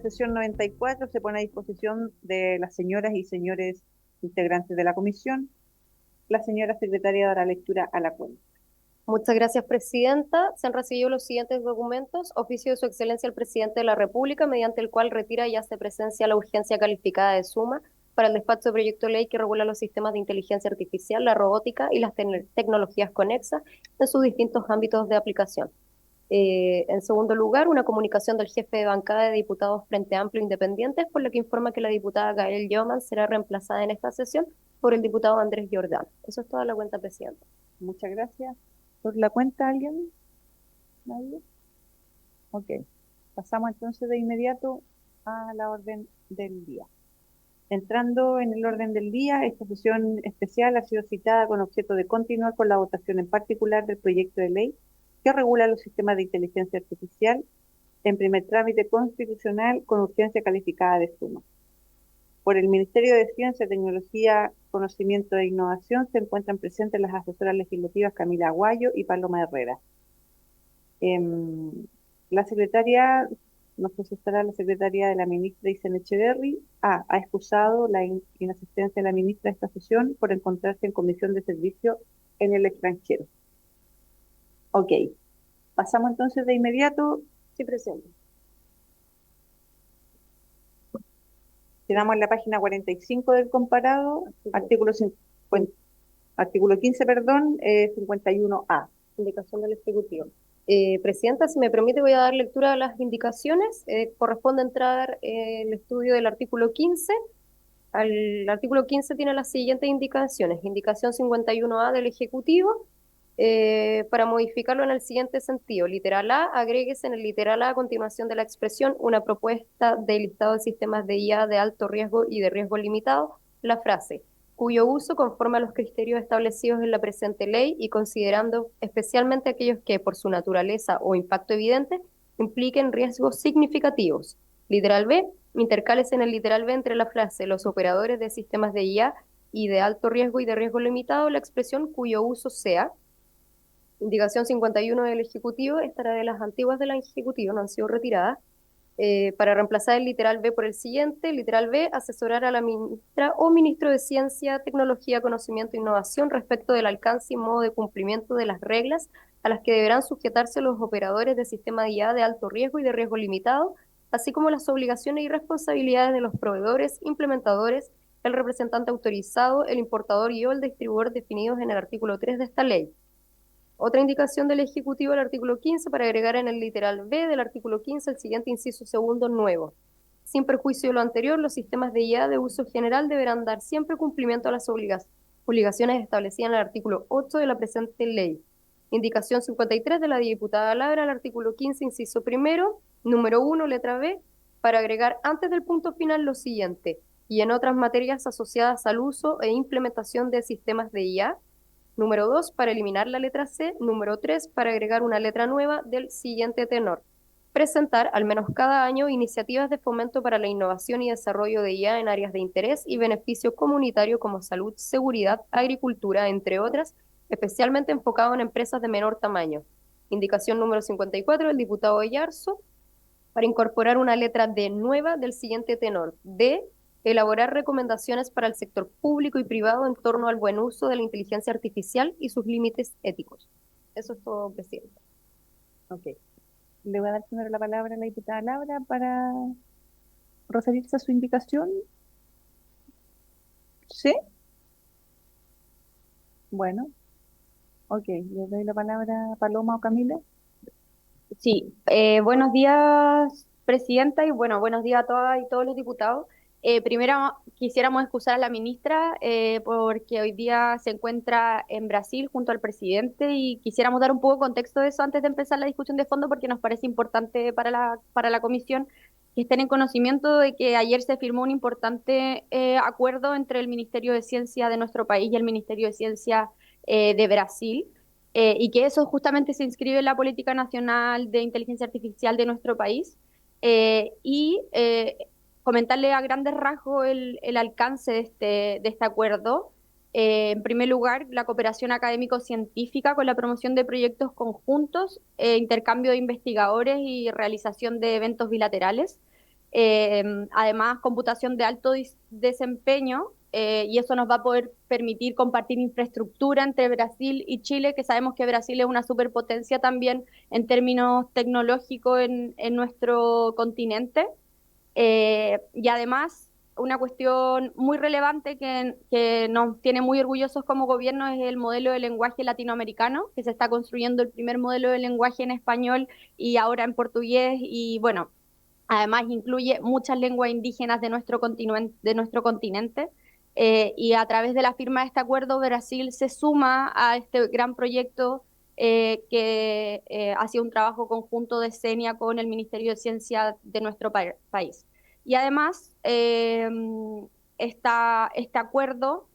sesión 94 se pone a disposición de las señoras y señores integrantes de la comisión. La señora secretaria dará lectura a la cuenta. Muchas gracias, Presidenta. Se han recibido los siguientes documentos. Oficio de Su Excelencia el Presidente de la República, mediante el cual retira y hace presencia la urgencia calificada de suma para el despacho de proyecto de ley que regula los sistemas de inteligencia artificial, la robótica y las tecnologías conexas en sus distintos ámbitos de aplicación. En segundo lugar, una comunicación del jefe de bancada de diputados Frente Amplio Independientes, por la que informa que la diputada Gael Yoman será reemplazada en esta sesión por el diputado Andrés Jordán. Eso es toda la cuenta, Presidenta. Muchas gracias. ¿Por la cuenta alguien? ¿Nadie? Ok. Pasamos entonces de inmediato a la orden del día. Entrando en el orden del día, esta sesión especial ha sido citada con objeto de continuar con la votación en particular del proyecto de ley que regula los sistemas de inteligencia artificial en primer trámite constitucional con urgencia calificada de suma. Por el Ministerio de Ciencia, Tecnología, Conocimiento e Innovación se encuentran presentes las asesoras legislativas Camila Aguayo y Paloma Herrera. La secretaria, no sé si estará la secretaria de la ministra Isen Echeverri, ha excusado la inasistencia de la ministra a esta sesión por encontrarse en comisión de servicio en el extranjero. Ok, pasamos entonces de inmediato. Sí, Presidenta. Quedamos en la página 45 del comparado, artículo 15, perdón, 51A. Indicación del Ejecutivo. Presidenta, si me permite, voy a dar lectura a las indicaciones. Corresponde entrar el estudio del artículo 15. Al artículo 15 tiene las siguientes indicaciones. Indicación 51A del Ejecutivo. Para modificarlo en el siguiente sentido. Literal A, agréguese en el literal A continuación de la expresión una propuesta de listado de sistemas de IA de alto riesgo y de riesgo limitado, la frase, cuyo uso conforme a los criterios establecidos en la presente ley y considerando especialmente aquellos que, por su naturaleza o impacto evidente, impliquen riesgos significativos. Literal B, intercálese en el literal B entre la frase los operadores de sistemas de IA y de alto riesgo y de riesgo limitado, la expresión cuyo uso sea. Indicación 51 del Ejecutivo, estará de las antiguas del Ejecutivo, no han sido retiradas. Para reemplazar el literal B por el siguiente, literal B, asesorar a la ministra o ministro de Ciencia, Tecnología, Conocimiento e Innovación respecto del alcance y modo de cumplimiento de las reglas a las que deberán sujetarse los operadores de sistema de IA de alto riesgo y de riesgo limitado, así como las obligaciones y responsabilidades de los proveedores, implementadores, el representante autorizado, el importador y o el distribuidor definidos en el artículo 3 de esta ley. Otra indicación del Ejecutivo del artículo 15 para agregar en el literal B del artículo 15 el siguiente inciso segundo nuevo. Sin perjuicio de lo anterior, los sistemas de IA de uso general deberán dar siempre cumplimiento a las obligaciones establecidas en el artículo 8 de la presente ley. Indicación 53 de la diputada Labra al artículo 15, inciso primero, número 1, letra B, para agregar antes del punto final lo siguiente, y en otras materias asociadas al uso e implementación de sistemas de IA. Número 2, para eliminar la letra C. Número 3, para agregar una letra nueva del siguiente tenor. Presentar, al menos cada año, iniciativas de fomento para la innovación y desarrollo de IA en áreas de interés y beneficio comunitario como salud, seguridad, agricultura, entre otras, especialmente enfocado en empresas de menor tamaño. Indicación número 54 del diputado Yarzo, para incorporar una letra D nueva del siguiente tenor. D, elaborar recomendaciones para el sector público y privado en torno al buen uso de la inteligencia artificial y sus límites éticos. Eso es todo, Presidenta. Ok. Le voy a dar primero la palabra a la diputada Laura para referirse a su indicación. ¿Sí? Bueno, ok. Le doy la palabra a Paloma o Camila. Sí, buenos días, Presidenta, y bueno, buenos días a todas y todos los diputados. Primero quisiéramos excusar a la ministra porque hoy día se encuentra en Brasil junto al presidente y quisiéramos dar un poco de contexto de eso antes de empezar la discusión de fondo porque nos parece importante para la comisión que estén en conocimiento de que ayer se firmó un importante acuerdo entre el Ministerio de Ciencia de nuestro país y el Ministerio de Ciencia de Brasil y que eso justamente se inscribe en la política nacional de inteligencia artificial de nuestro país. Comentarle a grandes rasgos el alcance de este acuerdo. En primer lugar, la cooperación académico-científica con la promoción de proyectos conjuntos, intercambio de investigadores y realización de eventos bilaterales. además computación de alto desempeño, y eso nos va a poder permitir compartir infraestructura entre Brasil y Chile, que sabemos que Brasil es una superpotencia también en términos tecnológicos en nuestro continente. Y además, una cuestión muy relevante que nos tiene muy orgullosos como gobierno es el modelo de lenguaje latinoamericano, que se está construyendo el primer modelo de lenguaje en español y ahora en portugués, y bueno, además incluye muchas lenguas indígenas de nuestro continente. Y a través de la firma de este acuerdo, Brasil se suma a este gran proyecto que ha sido un trabajo conjunto de CENIA con el Ministerio de Ciencia de nuestro país. Y además, este acuerdo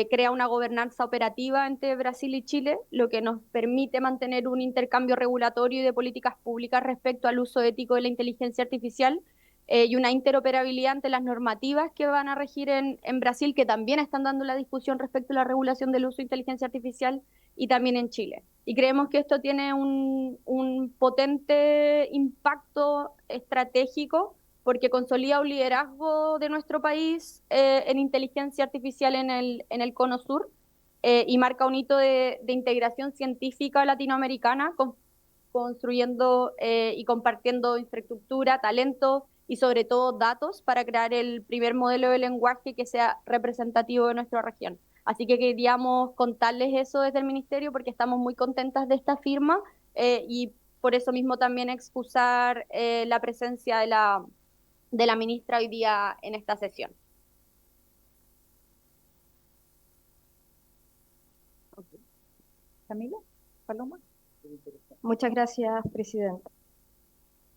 crea una gobernanza operativa entre Brasil y Chile, lo que nos permite mantener un intercambio regulatorio y de políticas públicas respecto al uso ético de la inteligencia artificial, y una interoperabilidad ante las normativas que van a regir en Brasil, que también están dando la discusión respecto a la regulación del uso de inteligencia artificial, y también en Chile. Y creemos que esto tiene un potente impacto estratégico porque consolida un liderazgo de nuestro país en inteligencia artificial en el Cono Sur, y marca un hito de integración científica latinoamericana, construyendo y compartiendo infraestructura, talento y sobre todo datos para crear el primer modelo de lenguaje que sea representativo de nuestra región. Así que queríamos contarles eso desde el ministerio porque estamos muy contentas de esta firma, y por eso mismo también excusar la presencia de la ministra hoy día en esta sesión. Ok. Camila, Paloma. Muchas gracias, Presidenta.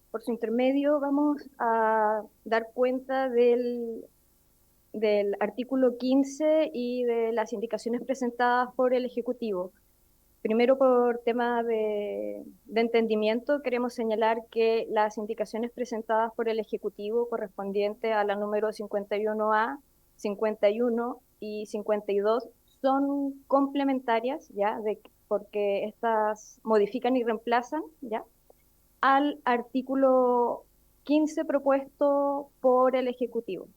Por su intermedio vamos a dar cuenta del artículo 15 y de las indicaciones presentadas por el Ejecutivo. Primero, por tema de entendimiento, queremos señalar que las indicaciones presentadas por el Ejecutivo correspondiente a la número 51A, 51 y 52 son complementarias, ¿ya? Porque estas modifican y reemplazan, ¿ya? Al artículo 15 propuesto por el Ejecutivo.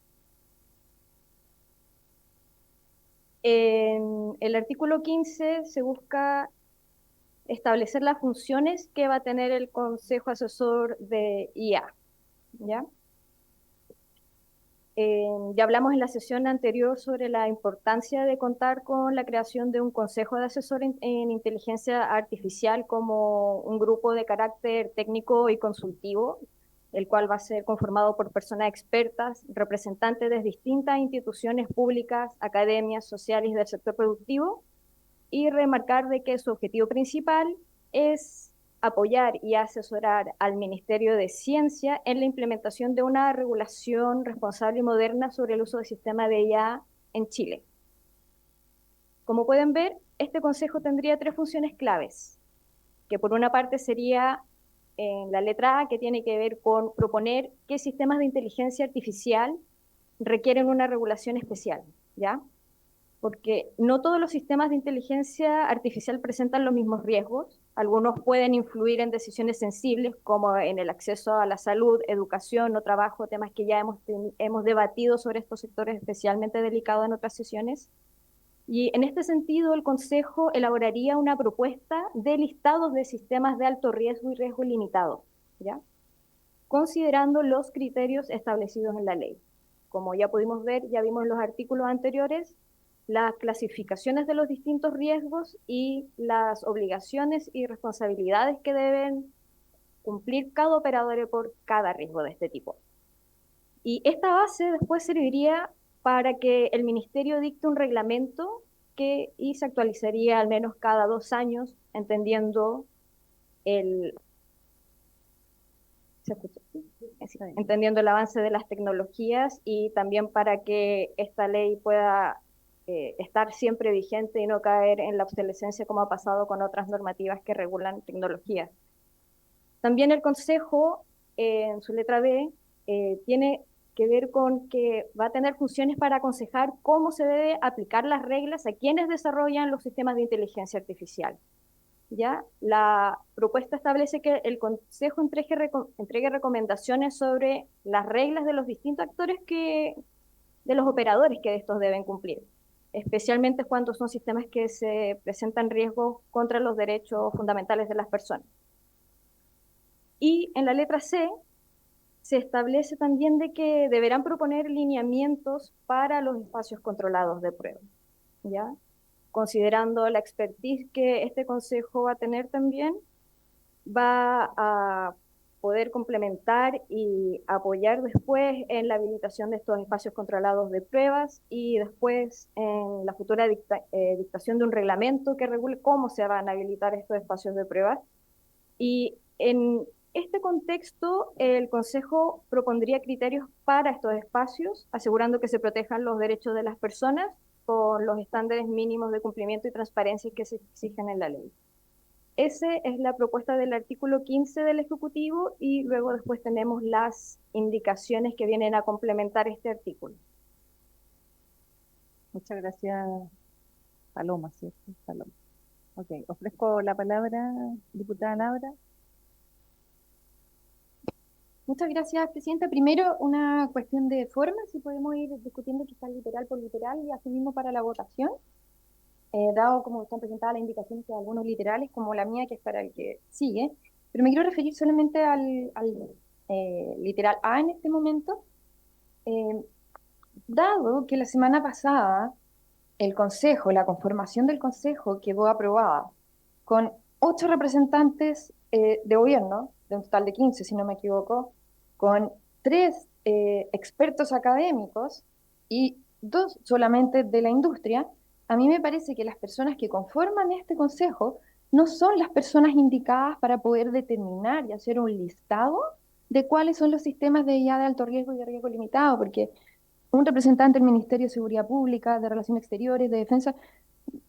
En el artículo 15 se busca establecer las funciones que va a tener el Consejo Asesor de IA, ¿ya? Ya hablamos en la sesión anterior sobre la importancia de contar con la creación de un Consejo de Asesor en Inteligencia Artificial como un grupo de carácter técnico y consultivo, el cual va a ser conformado por personas expertas, representantes de distintas instituciones públicas, academias, sociales y del sector productivo, y remarcar de que su objetivo principal es apoyar y asesorar al Ministerio de Ciencia en la implementación de una regulación responsable y moderna sobre el uso del sistema de IA en Chile. Como pueden ver, este consejo tendría tres funciones claves, que por una parte sería en la letra A, que tiene que ver con proponer qué sistemas de inteligencia artificial requieren una regulación especial, ¿ya? Porque no todos los sistemas de inteligencia artificial presentan los mismos riesgos. Algunos pueden influir en decisiones sensibles, como en el acceso a la salud, educación o trabajo, temas que ya hemos debatido sobre estos sectores especialmente delicados en otras sesiones. Y en este sentido, el Consejo elaboraría una propuesta de listados de sistemas de alto riesgo y riesgo limitado, ¿ya? Considerando los criterios establecidos en la ley. Como ya pudimos ver, ya vimos en los artículos anteriores, las clasificaciones de los distintos riesgos y las obligaciones y responsabilidades que deben cumplir cada operador por cada riesgo de este tipo. Y esta base después serviría para que el Ministerio dicte un reglamento y se actualizaría al menos cada 2 años, entendiendo el entendiendo el avance de las tecnologías y también para que esta ley pueda estar siempre vigente y no caer en la obsolescencia como ha pasado con otras normativas que regulan tecnologías. También el Consejo, en su letra B, tiene que ver con que va a tener funciones para aconsejar cómo se debe aplicar las reglas a quienes desarrollan los sistemas de inteligencia artificial. ¿ya? La propuesta establece que el Consejo entregue recomendaciones sobre las reglas de los distintos actores de los operadores que estos deben cumplir, especialmente cuando son sistemas que se presentan riesgos contra los derechos fundamentales de las personas. Y en la letra C se establece también de que deberán proponer lineamientos para los espacios controlados de prueba, ¿ya? Considerando la expertise que este consejo va a tener también, va a poder complementar y apoyar después en la habilitación de estos espacios controlados de pruebas y después en la futura dictación de un reglamento que regule cómo se van a habilitar estos espacios de pruebas. Y en este contexto, el Consejo propondría criterios para estos espacios, asegurando que se protejan los derechos de las personas con los estándares mínimos de cumplimiento y transparencia que se exigen en la ley. Esa es la propuesta del artículo 15 del Ejecutivo y luego después tenemos las indicaciones que vienen a complementar este artículo. Muchas gracias, Paloma, ¿cierto? Paloma. Ok, ofrezco la palabra, diputada Laura. Muchas gracias, Presidenta. Primero, una cuestión de forma, si podemos ir discutiendo quizás literal por literal y así mismo para la votación. Dado como están presentadas las indicaciones de algunos literales, como la mía, que es para el que sigue, pero me quiero referir solamente al literal A en este momento, eh, dado que la semana pasada el Consejo, la conformación del Consejo quedó aprobada con 8 representantes de gobierno, de un total de 15, si no me equivoco, con 3 expertos académicos y 2 solamente de la industria. A mí me parece que las personas que conforman este consejo no son las personas indicadas para poder determinar y hacer un listado de cuáles son los sistemas de IA de alto riesgo y de riesgo limitado, porque un representante del Ministerio de Seguridad Pública, de Relaciones Exteriores, de Defensa,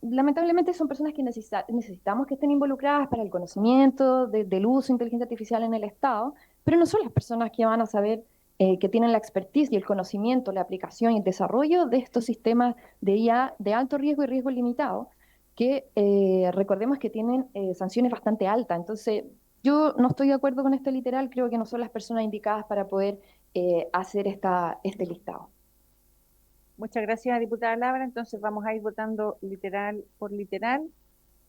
lamentablemente son personas que necesitamos que estén involucradas para el conocimiento del uso de inteligencia artificial en el Estado, pero no son las personas que van a saber, que tienen la expertise y el conocimiento, la aplicación y el desarrollo de estos sistemas de IA de alto riesgo y riesgo limitado, que recordemos que tienen sanciones bastante altas. Entonces, yo no estoy de acuerdo con este literal, creo que no son las personas indicadas para poder hacer este listado. Muchas gracias, diputada Laura. Entonces vamos a ir votando literal por literal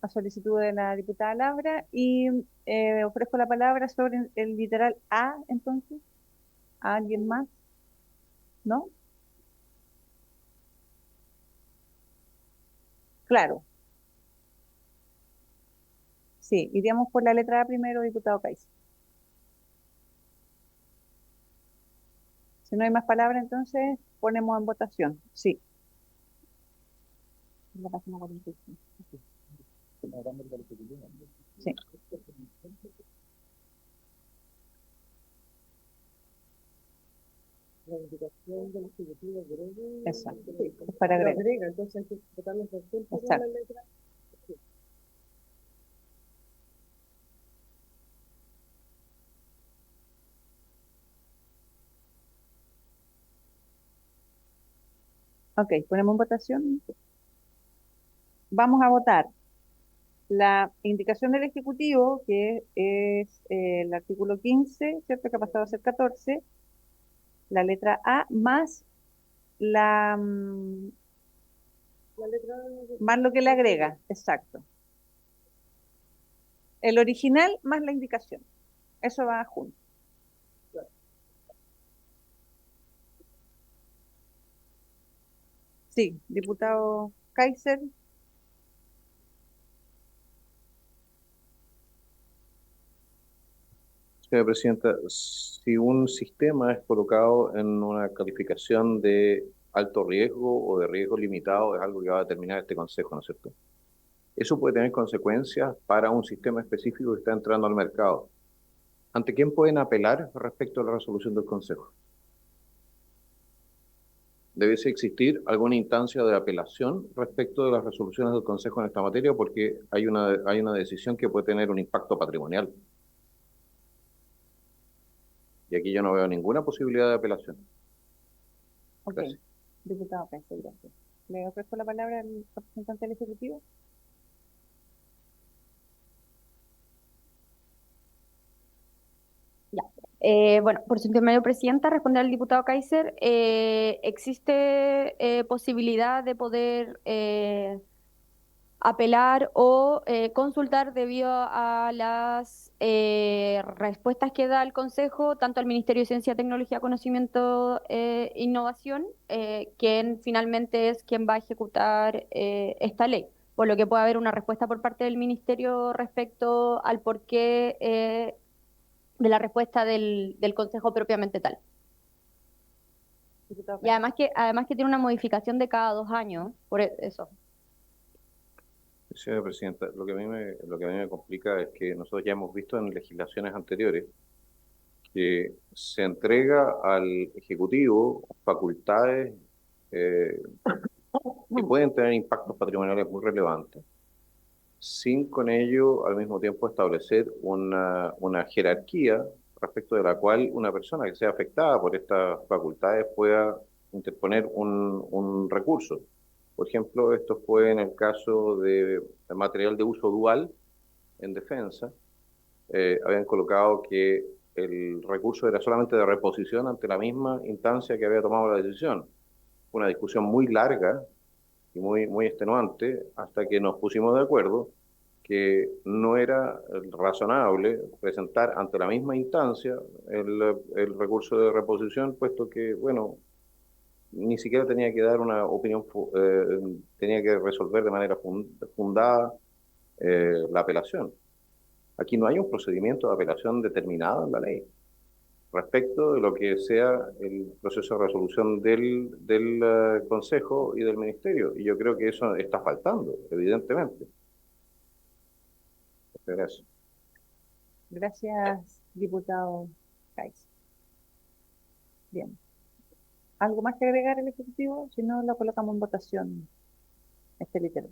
a solicitud de la diputada Laura y ofrezco la palabra sobre el literal A, entonces. ¿A alguien más? ¿No? Claro. Sí, iríamos por la letra A primero, diputado Caiz. Si no hay más palabras, entonces ponemos en votación. Sí. La página 45. Sí. La indicación del ejecutivo agrega. Exacto. Sí, Es para lo agregar. agrega, entonces hay que votarlo por siempre con la Exacto. letra. Sí. Ok, ponemos en votación. Vamos a votar la indicación del Ejecutivo, que es el artículo 15, ¿cierto? Que ha pasado a ser 14, la letra A, más la La letra más lo que le agrega, exacto. El original más la indicación. Eso va junto. Sí, diputado Kaiser. Señora Presidenta, si un sistema es colocado en una calificación de alto riesgo o de riesgo limitado, es algo que va a determinar este Consejo, ¿no es cierto? Eso puede tener consecuencias para un sistema específico que está entrando al mercado. ¿Ante quién pueden apelar respecto a la resolución del Consejo? ¿Debe existir alguna instancia de apelación respecto de las resoluciones del Consejo en esta materia? Porque hay una decisión que puede tener un impacto patrimonial. Y aquí yo no veo ninguna posibilidad de apelación. Ok, Gracias. diputado Kaiser, gracias. Le ofrezco la palabra al representante del Ejecutivo. Bueno, por su intermedio, presidenta, responder al diputado Kaiser, existe posibilidad de poder apelar o consultar debido a las respuestas que da el Consejo, tanto al Ministerio de Ciencia, Tecnología, Conocimiento e Innovación, quien finalmente es quien va a ejecutar esta ley, por lo que puede haber una respuesta por parte del Ministerio respecto al porqué de la respuesta del Consejo propiamente tal. Diputado Y además que tiene una modificación de cada 2 años, por eso. Señora Presidenta, lo que a mí me complica es que nosotros ya hemos visto en legislaciones anteriores que se entrega al Ejecutivo facultades eh, que pueden tener impactos patrimoniales muy relevantes, sin con ello al mismo tiempo establecer una jerarquía respecto de la cual una persona que sea afectada por estas facultades pueda interponer un recurso. Por ejemplo, esto fue en el caso de material de uso dual en defensa. Habían colocado que el recurso era solamente de reposición ante la misma instancia que había tomado la decisión. Una discusión muy larga y muy extenuante hasta que nos pusimos de acuerdo que no era razonable presentar ante la misma instancia el recurso de reposición, puesto que, bueno, ni siquiera tenía que dar una opinión, tenía que resolver de manera fundada la apelación. Aquí no hay un procedimiento de apelación determinado en la ley respecto de lo que sea el proceso de resolución del Consejo y del Ministerio. Y yo creo que eso está faltando, evidentemente. Gracias. Gracias, diputado Kaiser. Bien. ¿Algo más que agregar el Ejecutivo? Si no, lo colocamos en votación, este literal.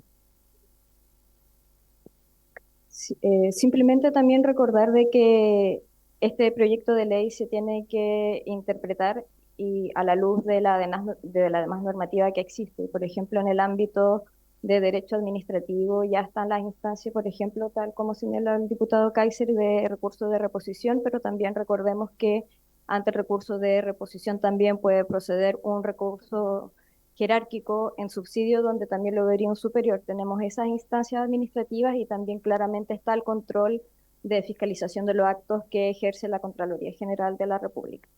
Simplemente también recordar de que este proyecto de ley se tiene que interpretar y a la luz de de la demás normativa que existe. Por ejemplo, en el ámbito de derecho administrativo ya están las instancias, por ejemplo, tal como señala el diputado Kaiser, de recurso de reposición, pero también recordemos que ante el recurso de reposición también puede proceder un recurso jerárquico en subsidio, donde también lo vería un superior. Tenemos esas instancias administrativas y también claramente está el control de fiscalización de los actos que ejerce la Contraloría General de la República.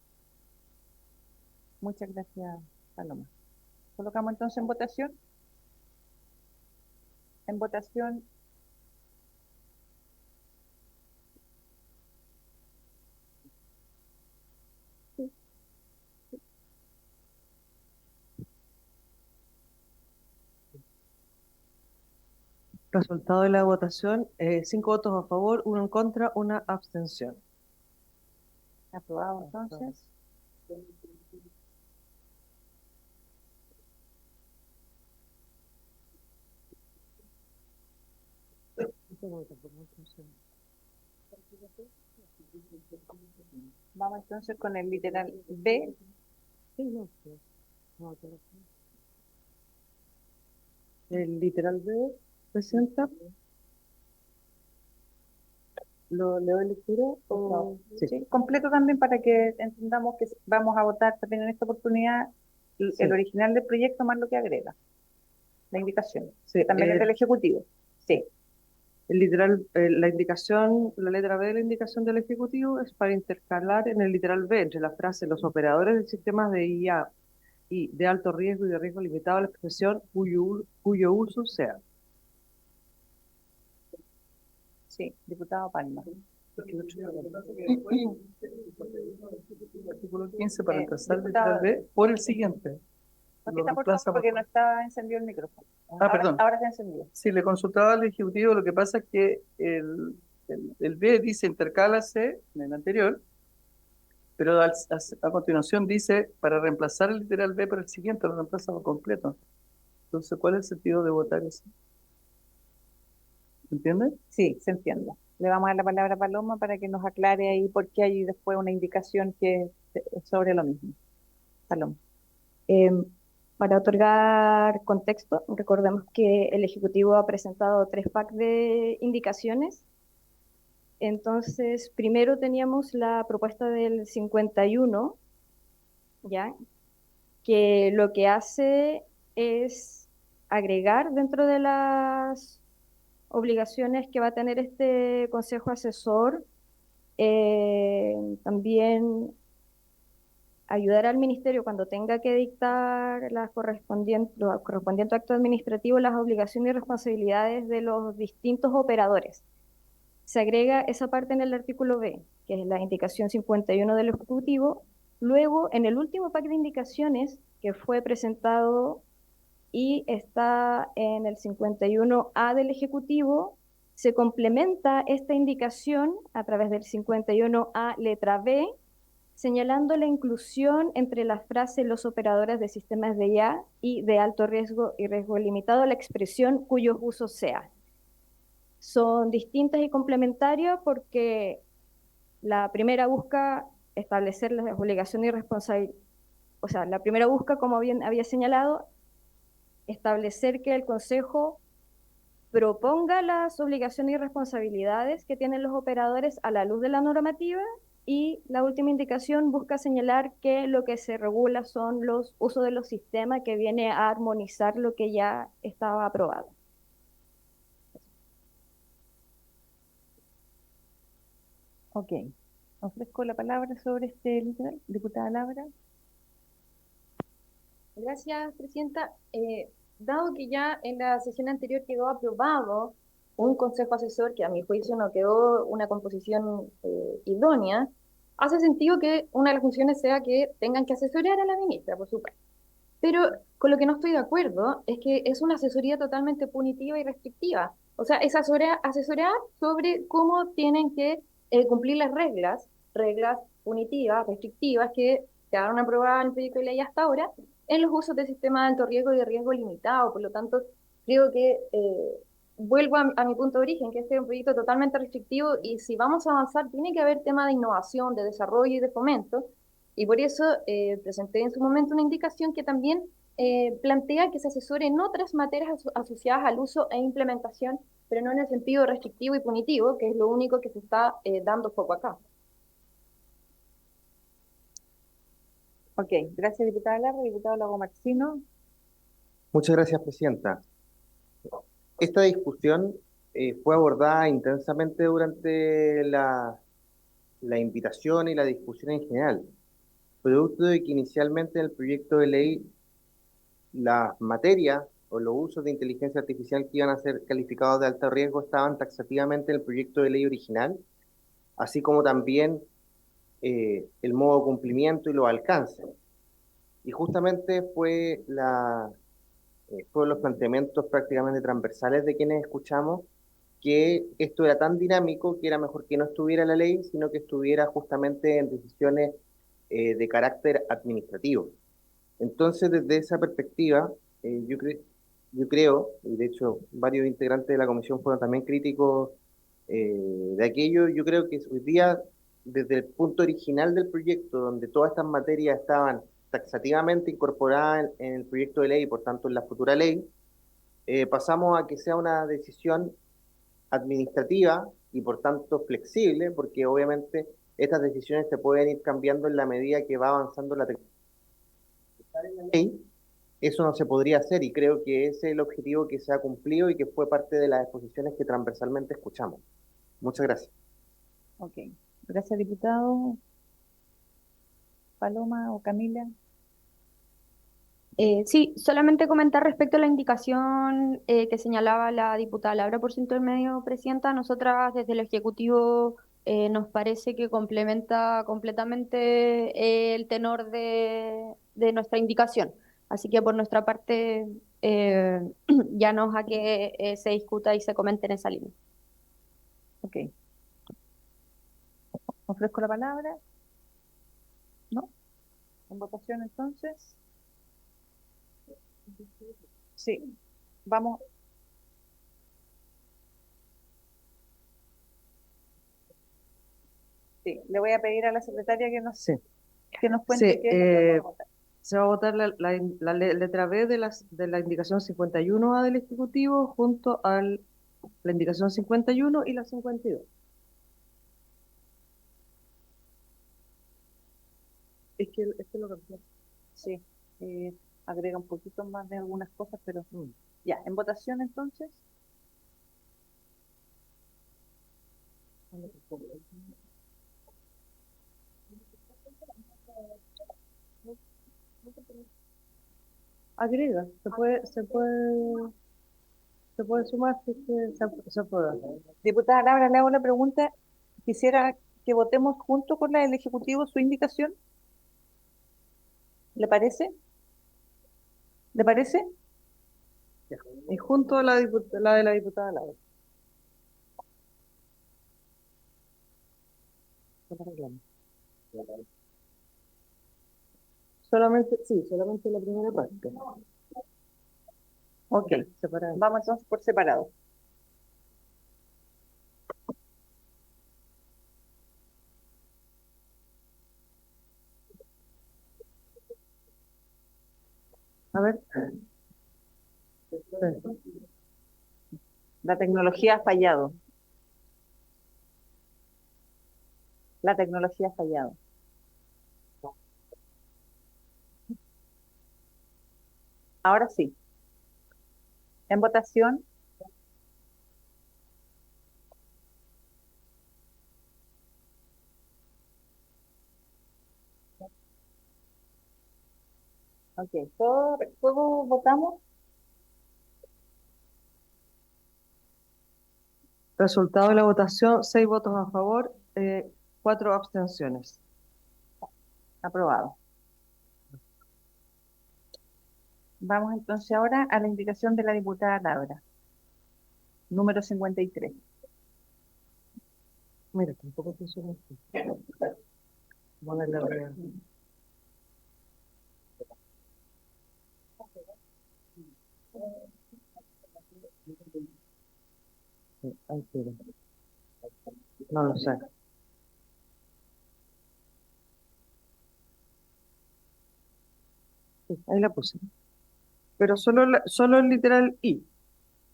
Muchas gracias, Paloma. Colocamos entonces en votación. En votación. Resultado de la votación, 5 votos a favor, 1 en contra, 1 abstención. Aprobado entonces. Vamos entonces con el literal B. El literal B, Presidenta. ¿Lo le doy lectura? O... Sí. Sí, completo también para que entendamos que vamos a votar también en esta oportunidad el original del proyecto más lo que agrega, la indicación. Sí, También es del Ejecutivo. Sí. el literal, la indicación, la letra B de la indicación del Ejecutivo es para intercalar en el literal B entre las frases los operadores de sistemas de IA y de alto riesgo y de riesgo limitado a la expresión cuyo uso sea. Sí, diputado Palma. Artículo 15 para reemplazar el diputado, literal B por el siguiente. repita, Lo por reemplaza favor, porque no está encendido el micrófono. perdón. Ahora se encendió. Si le consultaba al Ejecutivo, lo que pasa es que el B dice intercálase en el anterior, pero a continuación dice para reemplazar el literal B por el siguiente, lo reemplaza por completo. Entonces, ¿cuál es el sentido de votar eso? ¿Entiende? Sí, se entiende. Le vamos a dar la palabra a Paloma para que nos aclare ahí por qué hay después una indicación que es sobre lo mismo. Paloma. Para otorgar contexto, recordemos que el Ejecutivo ha presentado 3 packs de indicaciones Entonces, primero teníamos la propuesta del 51, ¿ya? Que lo que hace es agregar dentro de las obligaciones que va a tener este consejo asesor, también ayudar al ministerio cuando tenga que dictar los correspondientes actos administrativos, las obligaciones y responsabilidades de los distintos operadores. Se agrega esa parte en el artículo B, que es la indicación 51 del Ejecutivo. Luego, en el último pack de indicaciones que fue presentado y está en el 51A del Ejecutivo, se complementa esta indicación a través del 51A letra B, señalando la inclusión entre las frases los operadores de sistemas de IA y de alto riesgo y riesgo limitado, la expresión cuyos usos sea. Son distintas y complementarias porque la primera busca establecer las obligaciones y responsabilidades, o sea, la primera busca, como bien había señalado, establecer que el Consejo proponga las obligaciones y responsabilidades que tienen los operadores a la luz de la normativa, y la última indicación busca señalar que lo que se regula son los usos de los sistemas, que viene a armonizar lo que ya estaba aprobado. Ok. Ofrezco la palabra sobre este literal. Diputada Laura. Gracias, Presidenta. Dado que ya en la sesión anterior quedó aprobado un consejo asesor que a mi juicio no quedó una composición idónea, hace sentido que una de las funciones sea que tengan que asesorar a la ministra, por supuesto. Pero con lo que no estoy de acuerdo es que es una asesoría totalmente punitiva y restrictiva. O sea, es asesorar sobre cómo tienen que cumplir las reglas punitivas, restrictivas, que quedaron aprobadas en el proyecto de ley hasta ahora, en los usos de sistemas de alto riesgo y de riesgo limitado. Por lo tanto, creo que vuelvo a mi punto de origen, que este es un proyecto totalmente restrictivo, y si vamos a avanzar, tiene que haber temas de innovación, de desarrollo y de fomento, y por eso presenté en su momento una indicación que también plantea que se asesore en otras materias asociadas al uso e implementación, pero no en el sentido restrictivo y punitivo, que es lo único que se está dando foco acá. Ok, gracias, diputada Laura. Diputado Lago Marcino. Muchas gracias, Presidenta. Esta discusión fue abordada intensamente durante la invitación y la discusión en general, producto de que inicialmente en el proyecto de ley las materias o los usos de inteligencia artificial que iban a ser calificados de alto riesgo estaban taxativamente en el proyecto de ley original, así como también el modo de cumplimiento y los alcances. Y justamente fueron los planteamientos prácticamente transversales de quienes escuchamos que esto era tan dinámico que era mejor que no estuviera en la ley, sino que estuviera justamente en decisiones de carácter administrativo. Entonces, desde esa perspectiva, yo creo, y de hecho varios integrantes de la comisión fueron también críticos de aquello, yo creo que hoy día, desde el punto original del proyecto, donde todas estas materias estaban taxativamente incorporadas en el proyecto de ley y por tanto en la futura ley, pasamos a que sea una decisión administrativa y por tanto flexible, porque obviamente estas decisiones se pueden ir cambiando en la medida que va avanzando la tecnología. Eso no se podría hacer y creo que ese es el objetivo que se ha cumplido y que fue parte de las exposiciones que transversalmente escuchamos. Muchas gracias. Ok, gracias, diputado. Paloma o Camila. Sí, solamente comentar respecto a la indicación que señalaba la diputada Laura por su intermedio, Presidenta. Nosotras desde el Ejecutivo nos parece que complementa completamente el tenor de nuestra indicación. Así que por nuestra parte ya nos a que se discuta y se comente en esa línea. Ok. Ofrezco la palabra. ¿No? ¿En votación entonces? Sí. Vamos. Sí, le voy a pedir a la secretaria que nos cuente Sí, qué es lo que vamos a votar. se va a votar la letra B de la indicación 51A del Ejecutivo junto a la indicación 51 y la 52. lo reemplaza. Sí, agrega un poquito más de algunas cosas, pero ya, en votación entonces. Agrega, se puede sumar si es que se aprueba. Diputada Laura, le hago la pregunta. Quisiera que votemos junto con la del Ejecutivo su indicación. ¿Le parece? ¿Le parece? Y junto a la de la diputada Laura. Solamente, sí, solamente la primera parte. Ok, Separada. vamos entonces por separado. A ver. La tecnología ha fallado. La tecnología ha fallado. Ahora sí. En votación. Ok, todos votamos. Resultado de la votación, 6 votos a favor, 4 abstenciones. Aprobado. Vamos entonces ahora a la indicación de la diputada Laura. Número 53. Mira, tampoco te suena. Ponerle arriba. Sí, ahí queda. No lo sé. Sí, ahí la puse. Pero solo el literal I.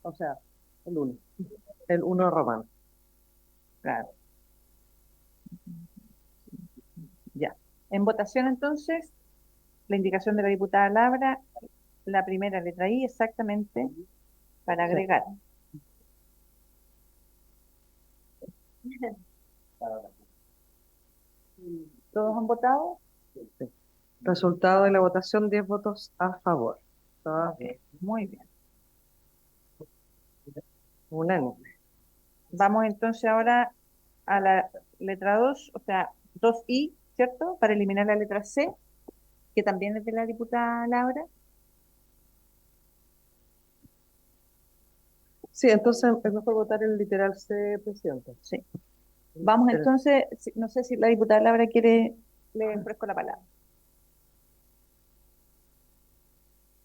O sea, el 1. El 1 romano. Claro. Ya. En votación entonces, la indicación de la diputada Laura, la primera letra I exactamente para Sí. agregar. ¿Todos han votado? Sí. Resultado de la votación, 10 votos a favor. Está Ok, muy bien. unánime. Vamos entonces ahora a la letra 2, o sea, 2I, ¿cierto? Para eliminar la letra C, que también es de la diputada Laura. Sí, entonces es mejor votar el literal C, presidente. Sí. Vamos Pero- entonces, no sé si la diputada Laura quiere, le ofrezco la palabra.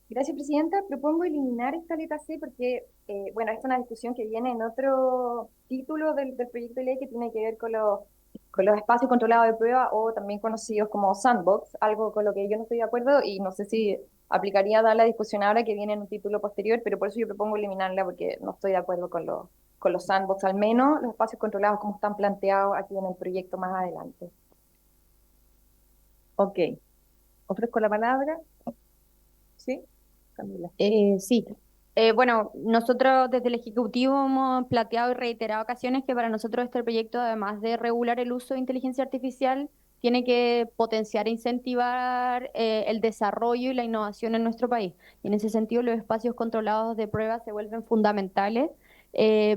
Gracias, Presidenta. Propongo eliminar esta letra C porque, bueno, esta es una discusión que viene en otro título del proyecto de ley que tiene que ver con los espacios controlados de prueba o también conocidos como sandbox, algo con lo que yo no estoy de acuerdo y no sé si aplicaría dar la discusión ahora que viene en un título posterior, pero por eso yo propongo eliminarla porque no estoy de acuerdo con los sandbox, al menos los espacios controlados como están planteados aquí en el proyecto más adelante. Ok. Ofrezco la palabra. ¿Sí? Camila. Sí. Bueno, nosotros desde el Ejecutivo hemos planteado y reiterado ocasiones que para nosotros este proyecto, además de regular el uso de inteligencia artificial, tiene que potenciar e incentivar el desarrollo y la innovación en nuestro país. Y en ese sentido, los espacios controlados de prueba se vuelven fundamentales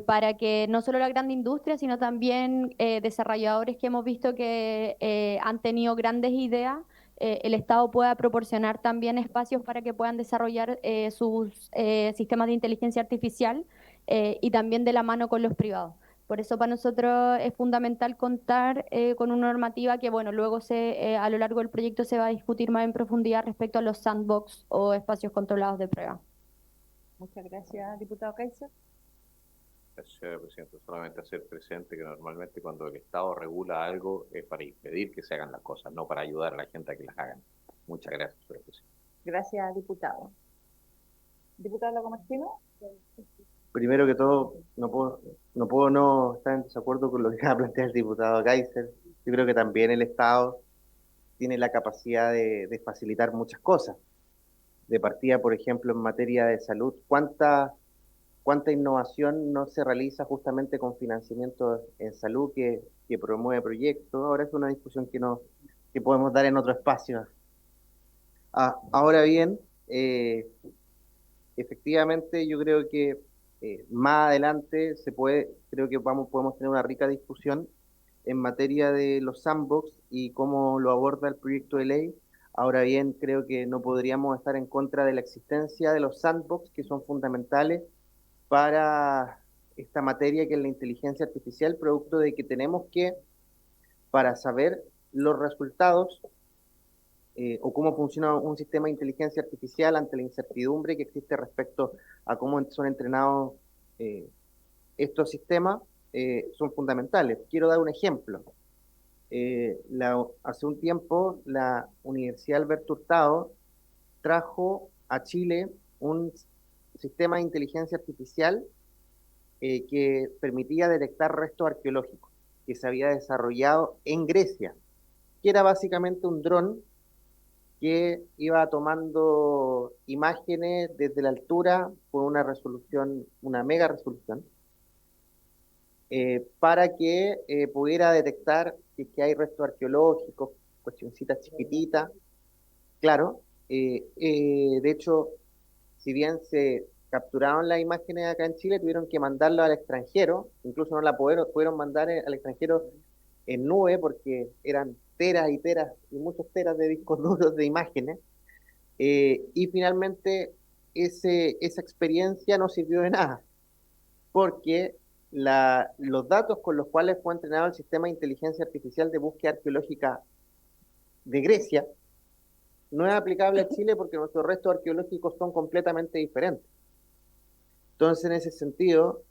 para que no solo la gran industria, sino también desarrolladores que hemos visto que han tenido grandes ideas el Estado pueda proporcionar también espacios para que puedan desarrollar sus sistemas de inteligencia artificial y también de la mano con los privados. Por eso para nosotros es fundamental contar con una normativa que, bueno, luego a lo largo del proyecto se va a discutir más en profundidad respecto a los sandbox o espacios controlados de prueba. Muchas gracias, diputado Kaiser. Gracias, señora presidenta. Solamente hacer presente que normalmente cuando el Estado regula algo es para impedir que se hagan las cosas, no para ayudar a la gente a que las hagan. Muchas gracias, señora presidenta. Gracias, diputado. Diputado Lagomartino. Primero que todo, no puedo no estar en desacuerdo con lo que acaba de plantear el diputado Kaiser. Yo creo que también el Estado tiene la capacidad de facilitar muchas cosas. De partida, por ejemplo, en materia de salud, ¿cuánta innovación no se realiza justamente con financiamiento en salud que promueve proyectos? Ahora es una discusión que podemos dar en otro espacio. Ahora bien, efectivamente yo creo que más adelante creo que podemos tener una rica discusión en materia de los sandbox y cómo lo aborda el proyecto de ley. Ahora bien, creo que no podríamos estar en contra de la existencia de los sandbox, que son fundamentales para esta materia que es la inteligencia artificial, producto de que tenemos que, para saber los resultados o cómo funciona un sistema de inteligencia artificial ante la incertidumbre que existe respecto a cómo son entrenados estos sistemas, son fundamentales. Quiero dar un ejemplo. Hace un tiempo la Universidad Alberto Hurtado trajo a Chile un sistema de inteligencia artificial que permitía detectar restos arqueológicos que se había desarrollado en Grecia, que era básicamente un dron que iba tomando imágenes desde la altura con una resolución, una mega resolución, para que pudiera detectar que hay restos arqueológicos, cuestioncitas chiquititas. Claro, de hecho, si bien se capturaron las imágenes acá en Chile, tuvieron que mandarlas al extranjero, incluso no la pudieron mandar al extranjero en nube porque eran teras y teras y muchos teras de discos duros de imágenes, y finalmente esa experiencia no sirvió de nada, porque los datos con los cuales fue entrenado el sistema de inteligencia artificial de búsqueda arqueológica de Grecia no es aplicable a Chile porque nuestros restos arqueológicos son completamente diferentes. Entonces, en ese sentido,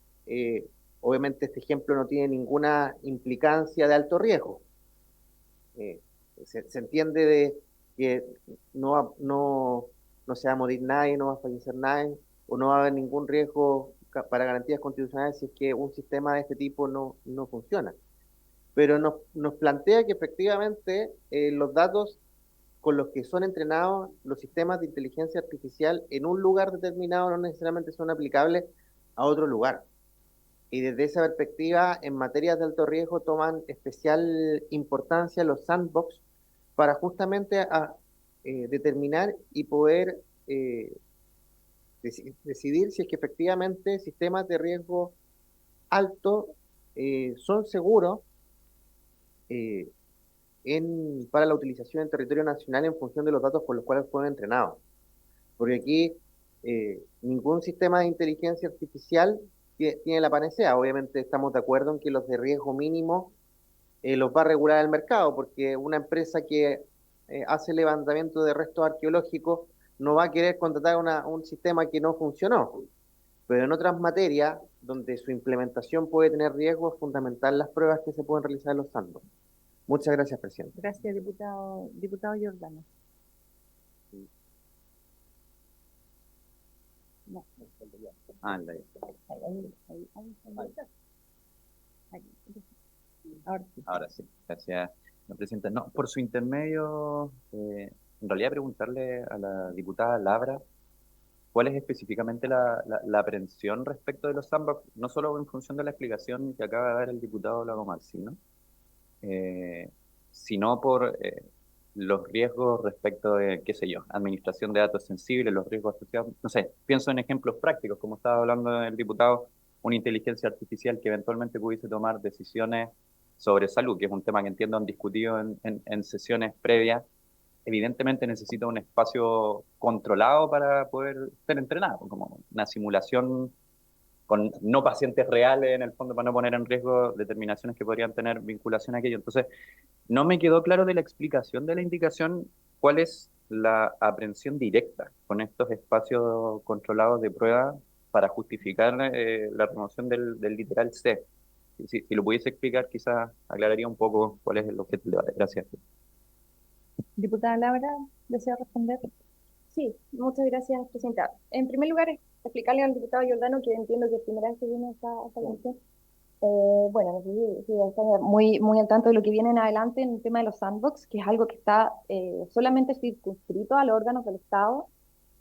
obviamente este ejemplo no tiene ninguna implicancia de alto riesgo. Se entiende de que no se va a morir nadie, no va a fallecer nadie, o no va a haber ningún riesgo para garantías constitucionales si es que un sistema de este tipo no funciona. Pero nos plantea que efectivamente los datos con los que son entrenados los sistemas de inteligencia artificial en un lugar determinado no necesariamente son aplicables a otro lugar. Y desde esa perspectiva, en materias de alto riesgo toman especial importancia los sandbox para justamente determinar y poder decidir si es que efectivamente sistemas de riesgo alto son seguros eh, para la utilización en territorio nacional en función de los datos con los cuales fueron entrenados. Porque aquí ningún sistema de inteligencia artificial tiene la panacea. Obviamente estamos de acuerdo en que los de riesgo mínimo los va a regular el mercado, porque una empresa que hace levantamiento de restos arqueológicos no va a querer contratar un sistema que no funcionó. Pero en otras materias, donde su implementación puede tener riesgo, es fundamental las pruebas que se pueden realizar en los sandbox. Muchas gracias, presidente. Gracias, diputado Giordano. No. Ahora sí. Ahora sí, gracias, señora presidenta. No, por su intermedio, en realidad preguntarle a la diputada Labra cuál es específicamente la aprehensión respecto de los sandbox, no solo en función de la explicación que acaba de dar el diputado Lago Marcino, sino por los riesgos respecto de, qué sé yo, administración de datos sensibles, los riesgos asociados, no sé, pienso en ejemplos prácticos, como estaba hablando el diputado, una inteligencia artificial que eventualmente pudiese tomar decisiones sobre salud, que es un tema que entiendo han discutido en sesiones previas. Evidentemente necesita un espacio controlado para poder ser entrenado, como una simulación con no pacientes reales en el fondo para no poner en riesgo determinaciones que podrían tener vinculación a aquello. Entonces, no me quedó claro de la explicación de la indicación cuál es la aprehensión directa con estos espacios controlados de prueba para justificar la remoción del literal C. Si lo pudiese explicar, quizás aclararía un poco cuál es el objeto del debate. Gracias. Diputada Laura, ¿desea responder? Sí, muchas gracias, presidenta. En primer lugar, explicarle al diputado Giordano que entiendo que es primera vez que viene a esta comisión. Bueno, no sé si están muy al tanto de lo que viene en adelante en el tema de los sandbox, que es algo que está solamente circunscrito a los órganos del Estado,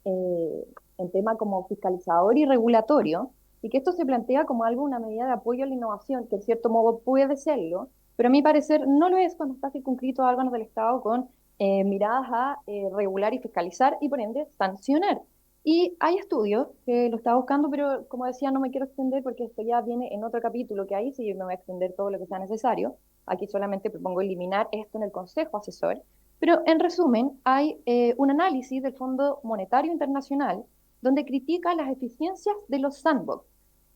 eh, en tema como fiscalizador y regulatorio, y que esto se plantea como algo, una medida de apoyo a la innovación, que en cierto modo puede serlo, pero a mi parecer no lo es cuando está circunscrito a órganos del Estado con miradas a regular y fiscalizar y por ende sancionar. Y hay estudios que lo estaba buscando, pero como decía, no me quiero extender porque esto ya viene en otro capítulo que hay, sí me voy a extender todo lo que sea necesario. Aquí solamente propongo eliminar esto en el Consejo Asesor. Pero en resumen, hay un análisis del Fondo Monetario Internacional donde critica las eficiencias de los sandbox.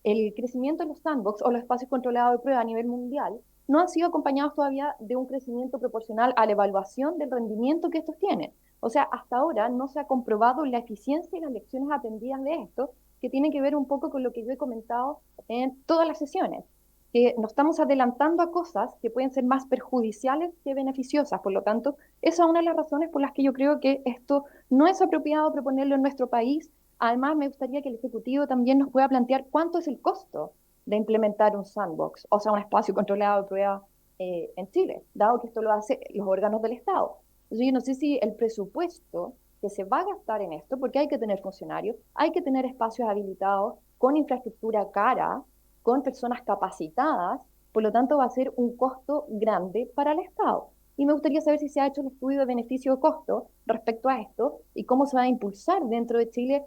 El crecimiento de los sandbox o los espacios controlados de prueba a nivel mundial no han sido acompañados todavía de un crecimiento proporcional a la evaluación del rendimiento que estos tienen. O sea, hasta ahora no se ha comprobado la eficiencia y las lecciones aprendidas de esto, que tiene que ver un poco con lo que yo he comentado en todas las sesiones, que nos estamos adelantando a cosas que pueden ser más perjudiciales que beneficiosas. Por lo tanto, esa es una de las razones por las que yo creo que esto no es apropiado proponerlo en nuestro país. Además, me gustaría que el Ejecutivo también nos pueda plantear cuánto es el costo de implementar un sandbox, o sea, un espacio controlado de prueba en Chile, dado que esto lo hacen los órganos del Estado. Entonces, yo no sé si el presupuesto que se va a gastar en esto, porque hay que tener funcionarios, hay que tener espacios habilitados con infraestructura cara, con personas capacitadas, por lo tanto va a ser un costo grande para el Estado. Y me gustaría saber si se ha hecho un estudio de beneficio-costo respecto a esto y cómo se va a impulsar dentro de Chile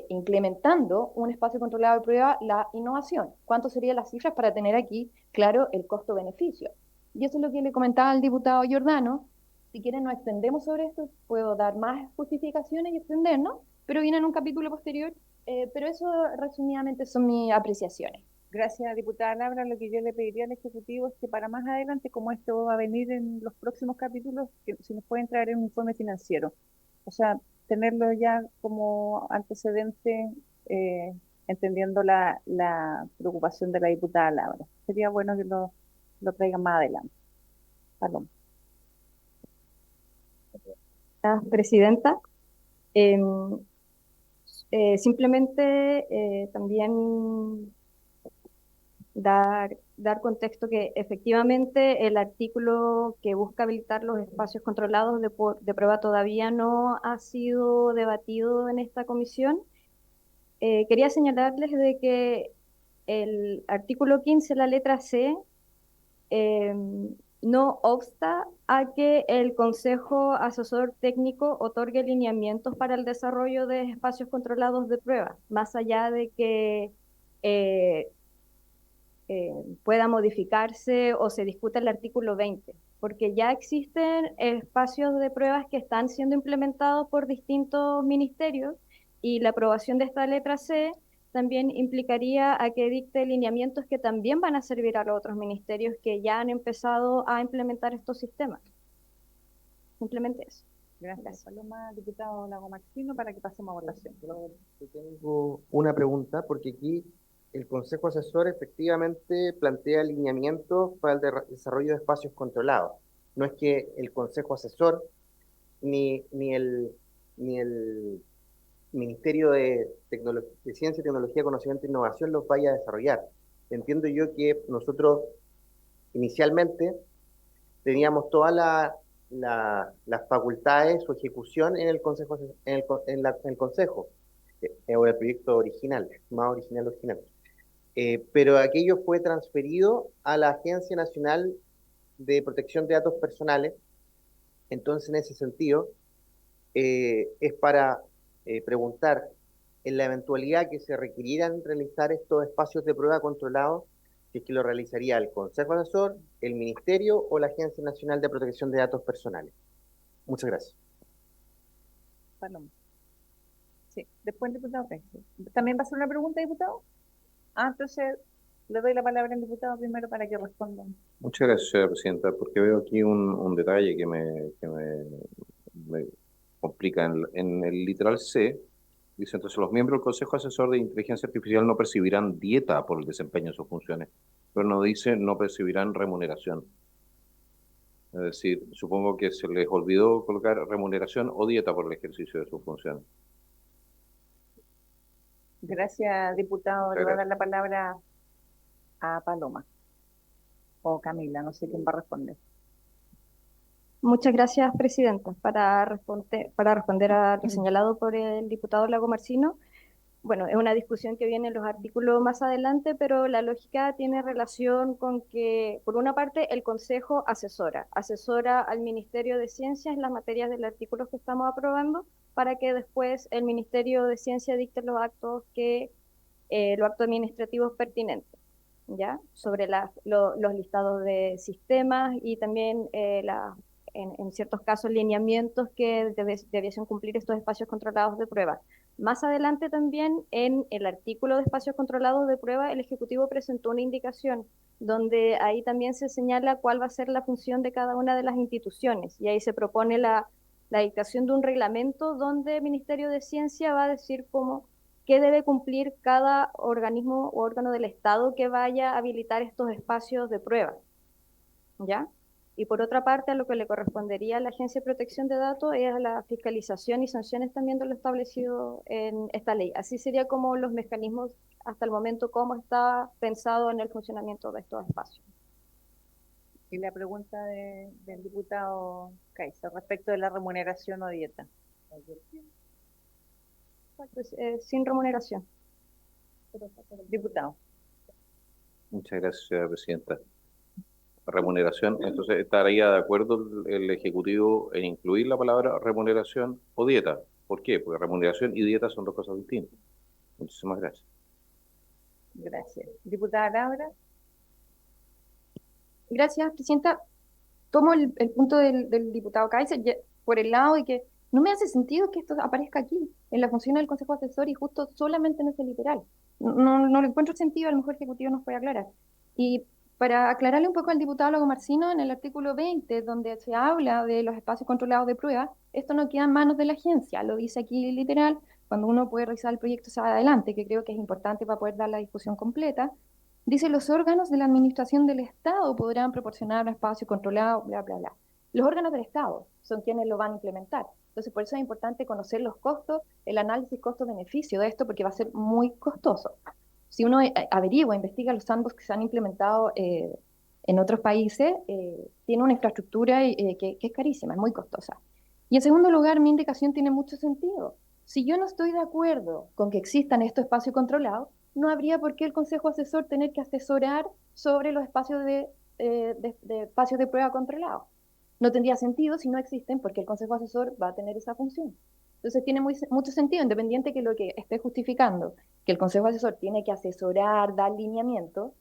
implementando un espacio controlado de prueba la innovación. ¿Cuánto serían las cifras para tener aquí, claro, el costo-beneficio? Y eso es lo que le comentaba al diputado Giordano. Si quieren nos extendemos sobre esto, puedo dar más justificaciones y extendernos, pero viene en un capítulo posterior. Pero eso resumidamente son mis apreciaciones. Gracias, diputada Labra. Lo que yo le pediría al Ejecutivo es que para más adelante, como esto va a venir en los próximos capítulos, que si nos pueden traer un informe financiero. O sea, tenerlo ya como antecedente, entendiendo la preocupación de la diputada Labra. Sería bueno que lo traigan más adelante. Paloma. Presidenta, simplemente también dar contexto que efectivamente el artículo que busca habilitar los espacios controlados de prueba todavía no ha sido debatido en esta comisión. Quería señalarles de que el artículo 15, la letra C, no obsta a que el Consejo Asesor Técnico otorgue lineamientos para el desarrollo de espacios controlados de prueba, más allá de que pueda modificarse o se discuta el artículo 20, porque ya existen espacios de pruebas que están siendo implementados por distintos ministerios y la aprobación de esta letra C también implicaría a que dicte lineamientos que también van a servir a los otros ministerios que ya han empezado a implementar estos sistemas. Simplemente eso. Gracias, Paloma. Diputado Lago Martino, para que pasemos a votación. Yo tengo una pregunta, porque aquí el Consejo Asesor efectivamente plantea alineamientos para el desarrollo de espacios controlados. No es que el Consejo Asesor ni el Ministerio de Ciencia, Tecnología, Conocimiento e Innovación los vaya a desarrollar. Entiendo yo que nosotros inicialmente teníamos todas las facultades o ejecución en el Consejo, en el Consejo, o el proyecto original, más original. Pero aquello fue transferido a la Agencia Nacional de Protección de Datos Personales. Entonces, en ese sentido, es para preguntar, en la eventualidad que se requirieran realizar estos espacios de prueba controlados, si es que lo realizaría el Consejo Asesor, el Ministerio o la Agencia Nacional de Protección de Datos Personales. Muchas gracias. Paloma. Sí, después el diputado Pérez. ¿También va a hacer una pregunta, diputado? Entonces le doy la palabra al diputado primero para que responda. Muchas gracias, señora presidenta, porque veo aquí un detalle que me complica. En el literal C, dice entonces los miembros del Consejo Asesor de Inteligencia Artificial no percibirán dieta por el desempeño de sus funciones, pero no dice no percibirán remuneración. Es decir, supongo que se les olvidó colocar remuneración o dieta por el ejercicio de sus funciones. Gracias, diputado. Le voy a dar la palabra a Paloma o Camila, no sé quién va a responder. Muchas gracias, Presidenta. Para responder a lo señalado por el diputado Lagomarsino, bueno, es una discusión que viene en los artículos más adelante, pero la lógica tiene relación con que, por una parte, el Consejo asesora al Ministerio de Ciencia en las materias del artículo que estamos aprobando, para que después el Ministerio de Ciencia dicte los actos administrativos pertinentes, ¿ya? Sobre los listados de sistemas y también en ciertos casos lineamientos que debiesen cumplir estos espacios controlados de prueba. Más adelante también en el artículo de espacios controlados de prueba, el Ejecutivo presentó una indicación donde ahí también se señala cuál va a ser la función de cada una de las instituciones y ahí se propone la dictación de un reglamento donde el Ministerio de Ciencia va a decir qué debe cumplir cada organismo o órgano del Estado que vaya a habilitar estos espacios de prueba, ¿ya? Y por otra parte, a lo que le correspondería a la Agencia de Protección de Datos es a la fiscalización y sanciones también de lo establecido en esta ley. Así sería como los mecanismos hasta el momento, cómo está pensado en el funcionamiento de estos espacios. Y la pregunta del diputado Kaiser respecto de la remuneración o dieta. Pues, sin remuneración. Diputado. Muchas gracias, señora presidenta. Remuneración, entonces, ¿estaría de acuerdo el Ejecutivo en incluir la palabra remuneración o dieta? ¿Por qué? Porque remuneración y dieta son dos cosas distintas. Muchísimas gracias. Gracias. Diputada Laura. Gracias, Presidenta. Tomo el punto del diputado Kaiser por el lado de que no me hace sentido que esto aparezca aquí, en la función del Consejo Asesor y justo solamente en ese literal. No le encuentro sentido, a lo mejor el Ejecutivo nos puede aclarar. Y para aclararle un poco al diputado Lagomarsino, en el artículo 20, donde se habla de los espacios controlados de prueba, esto no queda en manos de la agencia, lo dice aquí literal, cuando uno puede revisar el proyecto se va adelante, que creo que es importante para poder dar la discusión completa. Dice, los órganos de la administración del Estado podrán proporcionar un espacio controlado, bla, bla, bla. Los órganos del Estado son quienes lo van a implementar. Entonces, por eso es importante conocer los costos, el análisis costo-beneficio de esto, porque va a ser muy costoso. Si uno averigua, investiga los sandbox que se han implementado en otros países, tiene una infraestructura que es carísima, es muy costosa. Y en segundo lugar, mi indicación tiene mucho sentido. Si yo no estoy de acuerdo con que existan estos espacios controlados, no habría por qué el Consejo Asesor tener que asesorar sobre los espacios espacios de prueba controlados. No tendría sentido si no existen, porque el Consejo Asesor va a tener esa función. Entonces tiene mucho sentido, independiente que lo que esté justificando, que el Consejo Asesor tiene que asesorar, dar lineamientos.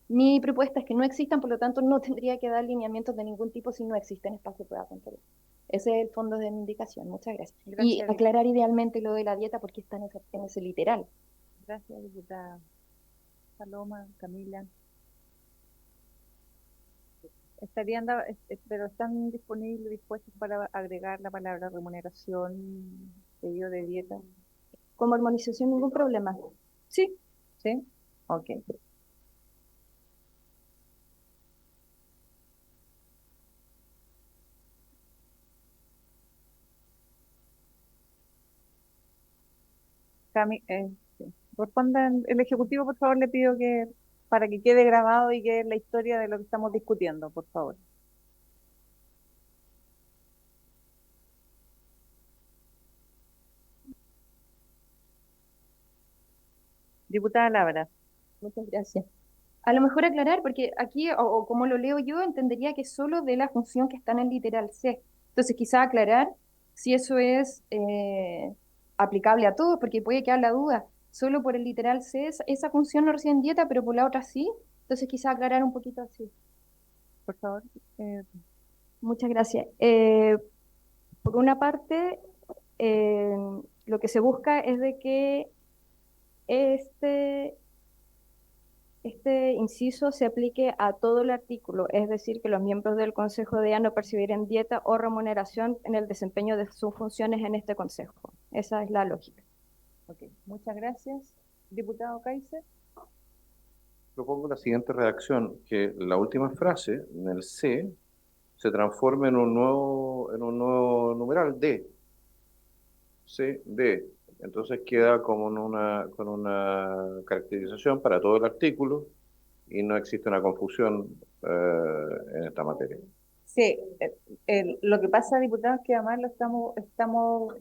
Mi propuesta es que no existan, por lo tanto no tendría que dar lineamientos de ningún tipo si no existen espacios de prueba controlados. Ese es el fondo de mi indicación. Muchas gracias. Y aclarar idealmente lo de la dieta porque está en ese literal. Gracias, diputada Paloma, Camila. Pero están disponibles, dispuestos para agregar la palabra remuneración, pedido de dieta. Como armonización, ningún problema. Sí. ¿Sí? Ok. Sí. Respondan el Ejecutivo, por favor, le pido que para que quede grabado y quede la historia de lo que estamos discutiendo, por favor. Diputada Labra. Muchas gracias. A lo mejor aclarar, porque aquí, o como lo leo yo, entendería que solo de la función que está en el literal C. Entonces, quizá aclarar si eso es aplicable a todos, porque puede quedar la duda. Solo por el literal C, esa función no recibe en dieta, pero por la otra sí. Entonces, quizá aclarar un poquito así. Por favor. Muchas gracias. Por una parte, lo que se busca es de que este inciso se aplique a todo el artículo, es decir, que los miembros del Consejo de no percibirán dieta o remuneración en el desempeño de sus funciones en este Consejo. Esa es la lógica. Ok, muchas gracias. Diputado Kaiser. Propongo la siguiente redacción, que la última frase, en el C, se transforme en un nuevo numeral D. C, D. Entonces queda como con una caracterización para todo el artículo, y no existe una confusión en esta materia. Sí, lo que pasa, diputado, es que además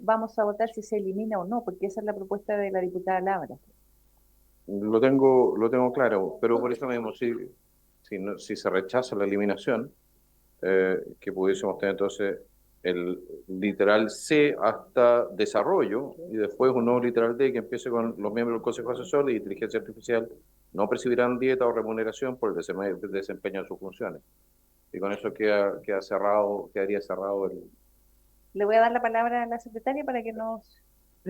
vamos a votar si se elimina o no, porque esa es la propuesta de la diputada Labra. Lo tengo claro, pero por eso mismo, si se rechaza la eliminación, que pudiésemos tener entonces el literal C hasta desarrollo y después un nuevo literal D que empiece con los miembros del Consejo Asesor de Inteligencia Artificial no percibirán dieta o remuneración por el desempeño de sus funciones. Y con eso quedaría cerrado el... Le voy a dar la palabra a la secretaria para que nos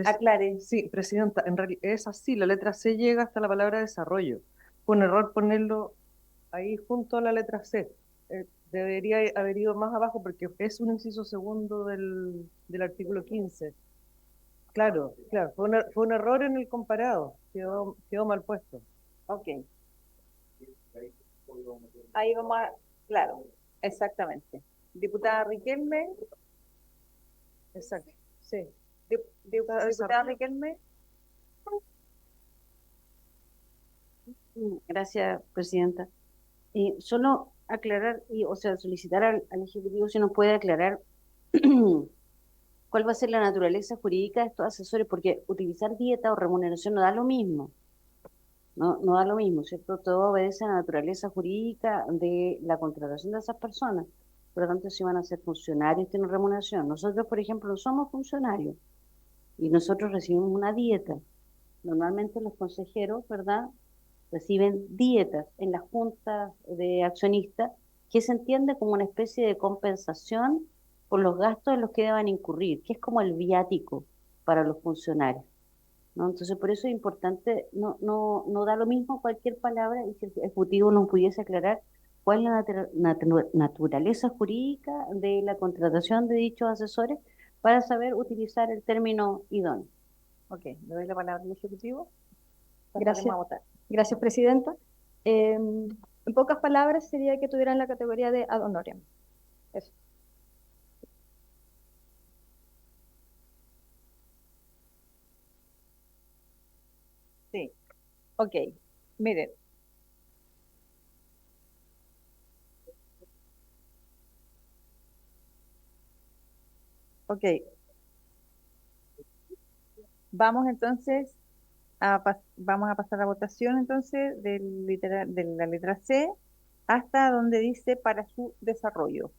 aclare. Sí, presidenta, en realidad es así, la letra C llega hasta la palabra desarrollo. Fue un error ponerlo ahí junto a la letra C. Debería haber ido más abajo porque es un inciso segundo del artículo 15. Claro, fue un error en el comparado, quedó mal puesto. Ok. Ahí vamos a... Claro, exactamente. Diputada Riquelme. Exacto, sí. Diputada Riquelme. Gracias, presidenta. Solo aclarar, o sea, solicitar al Ejecutivo si nos puede aclarar cuál va a ser la naturaleza jurídica de estos asesores, porque utilizar dieta o remuneración no da lo mismo, no da lo mismo, ¿cierto? Todo obedece a la naturaleza jurídica de la contratación de esas personas. Por lo tanto, si van a ser funcionarios, tienen remuneración. Nosotros, por ejemplo, no somos funcionarios y nosotros recibimos una dieta. Normalmente los consejeros, ¿verdad?, reciben dietas en las juntas de accionistas, que se entiende como una especie de compensación por los gastos en los que deban incurrir, que es como el viático para los funcionarios, ¿no? Entonces, por eso es importante, no da lo mismo cualquier palabra, y si el Ejecutivo nos pudiese aclarar cuál es la naturaleza jurídica de la contratación de dichos asesores para saber utilizar el término idóneo. Ok, le doy la palabra al Ejecutivo. Gracias. A votar. Gracias, presidenta. En pocas palabras, sería que tuvieran la categoría de ad honorem. Eso. Sí. Ok. Miren. Ok. Vamos entonces vamos a pasar a votación entonces de la letra C hasta donde dice para su desarrollo.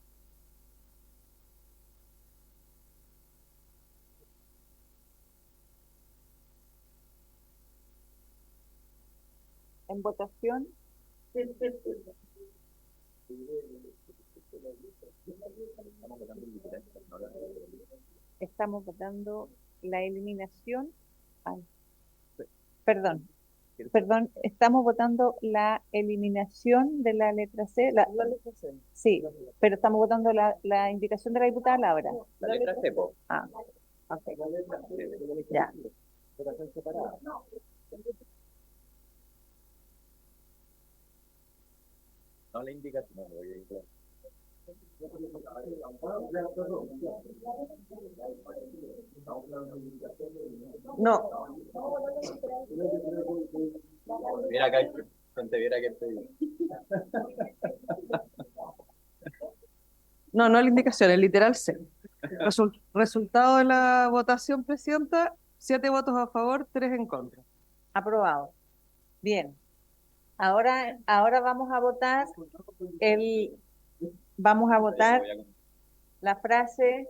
En votación. Estamos votando la eliminación. Ay, perdón, estamos votando la eliminación de la letra C. La letra C. Sí, pero estamos votando la indicación de la diputada Laura. La letra C, po. Ah, ok. Ya. No la indicación, no, claro. No. Mira acá, gente, viera que estoy. No es la indicación, es literal C. Resultado de la votación, presidenta, 7 votos a favor, 3 en contra. Aprobado. Bien. Ahora vamos a votar la frase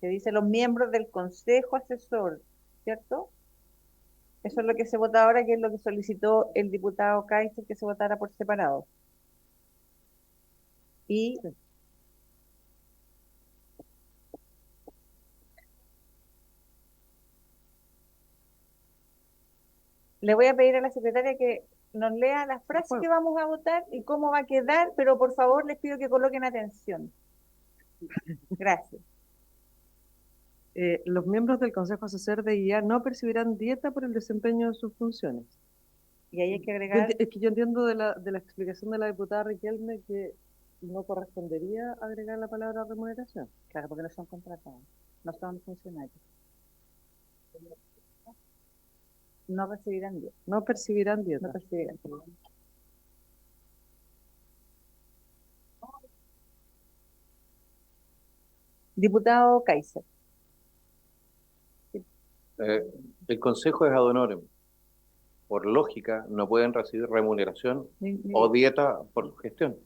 que dice los miembros del Consejo Asesor, ¿cierto? Eso es lo que se vota ahora, que es lo que solicitó el diputado Kaiser, que se votara por separado. Y le voy a pedir a la secretaria que nos lea las frases que vamos a votar y cómo va a quedar, pero por favor les pido que coloquen atención. Gracias. Los miembros del Consejo Asesor de IA no percibirán dieta por el desempeño de sus funciones. Y ahí hay que agregar... Es que yo entiendo de la explicación de la diputada Riquelme que no correspondería agregar la palabra remuneración. Claro, porque no son contratados, no son funcionarios. No recibirán dieta. No percibirán dieta. No percibirán dieta. Diputado Kaiser. El consejo es ad honorem. Por lógica, no pueden recibir remuneración o dieta por gestión.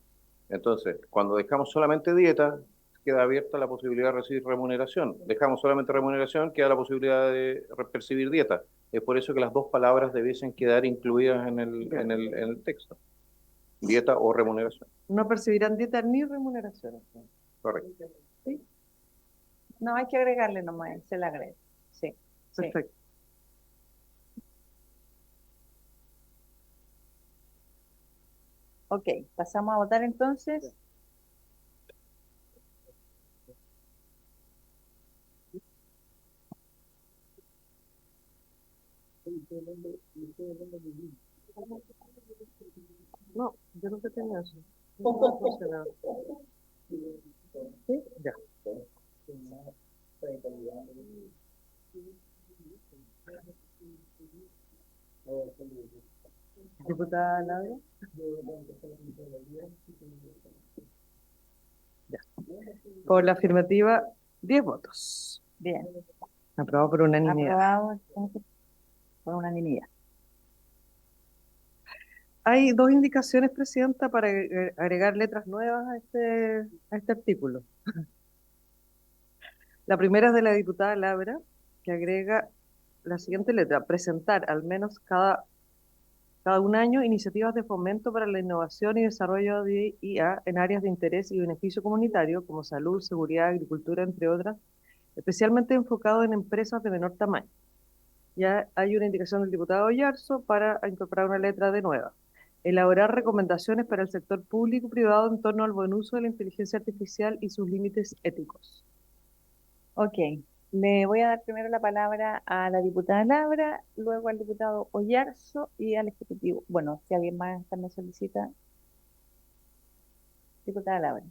Entonces, cuando dejamos solamente dieta, queda abierta la posibilidad de recibir remuneración. Dejamos solamente remuneración, queda la posibilidad de percibir dieta. Es por eso que las dos palabras debiesen quedar incluidas en el texto. Dieta o remuneración. No percibirán dieta ni remuneración. Correcto. ¿Sí? No, hay que agregarle nomás, se le agrega. Sí, sí. Perfecto. Ok, pasamos a votar entonces. No, yo no tenía eso. No funcionaba. ¿Sí? Ya. Diputada Laura. Ya. Por la afirmativa, 10 votos. Bien, Aprobado por unanimidad. aprobado entonces, por unanimidad. Hay dos indicaciones, Presidenta, para agregar letras nuevas a este artículo. La primera es de la diputada Labra, que agrega la siguiente letra: presentar al menos cada un año iniciativas de fomento para la innovación y desarrollo de IA en áreas de interés y beneficio comunitario, como salud, seguridad, agricultura, entre otras, especialmente enfocado en empresas de menor tamaño. Ya hay una indicación del diputado Oyarzo para incorporar una letra de nueva. Elaborar recomendaciones para el sector público y privado en torno al buen uso de la inteligencia artificial y sus límites éticos. Ok, le voy a dar primero la palabra a la diputada Labra, luego al diputado Oyarzo y al Ejecutivo. Bueno, si alguien más también solicita. Diputada Labra.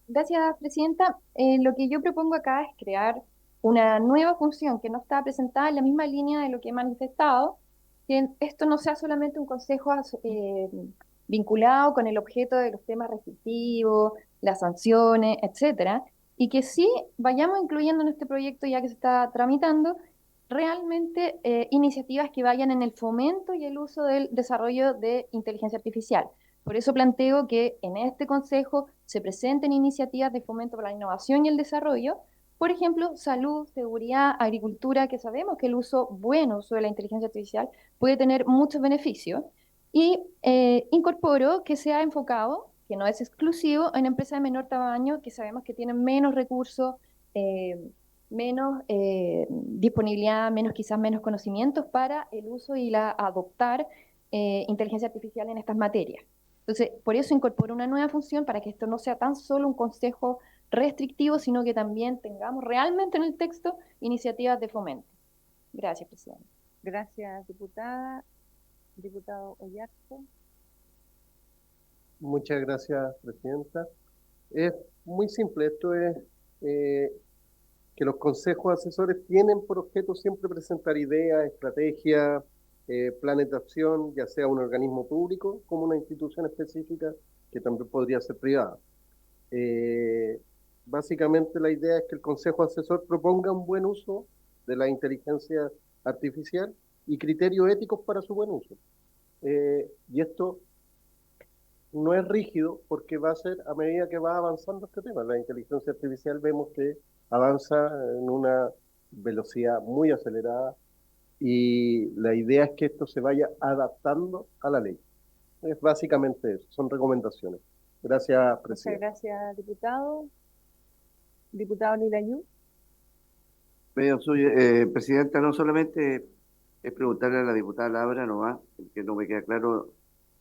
Gracias, Presidenta. Lo que yo propongo acá es crear una nueva función que no está presentada en la misma línea de lo que he manifestado, que esto no sea solamente un consejo vinculado con el objeto de los temas restrictivos, las sanciones, etcétera, y que sí vayamos incluyendo en este proyecto, ya que se está tramitando, realmente iniciativas que vayan en el fomento y el uso del desarrollo de inteligencia artificial. Por eso planteo que en este consejo se presenten iniciativas de fomento para la innovación y el desarrollo, por ejemplo, salud, seguridad, agricultura, que sabemos que el buen uso de la inteligencia artificial puede tener muchos beneficios, y incorporo que sea enfocado, que no es exclusivo, en empresas de menor tamaño, que sabemos que tienen menos recursos, menos disponibilidad, quizás menos conocimientos para el uso y adoptar inteligencia artificial en estas materias. Entonces, por eso incorporo una nueva función para que esto no sea tan solo un consejo restrictivo, sino que también tengamos realmente en el texto iniciativas de fomento. Gracias, Presidenta. Gracias, diputada. Diputado Oyarzo. Muchas gracias, Presidenta. Es muy simple, esto es que los consejos asesores tienen por objeto siempre presentar ideas, estrategias, planes de acción, ya sea un organismo público como una institución específica que también podría ser privada. Básicamente la idea es que el consejo asesor proponga un buen uso de la inteligencia artificial y criterios éticos para su buen uso. Y esto no es rígido porque va a ser a medida que va avanzando este tema. La inteligencia artificial vemos que avanza en una velocidad muy acelerada y la idea es que esto se vaya adaptando a la ley. Es básicamente eso, son recomendaciones. Gracias, Presidenta. Muchas gracias, diputado. Diputado Lilayú. Presidenta, no solamente es preguntarle a la diputada Labra nomás, que no me queda claro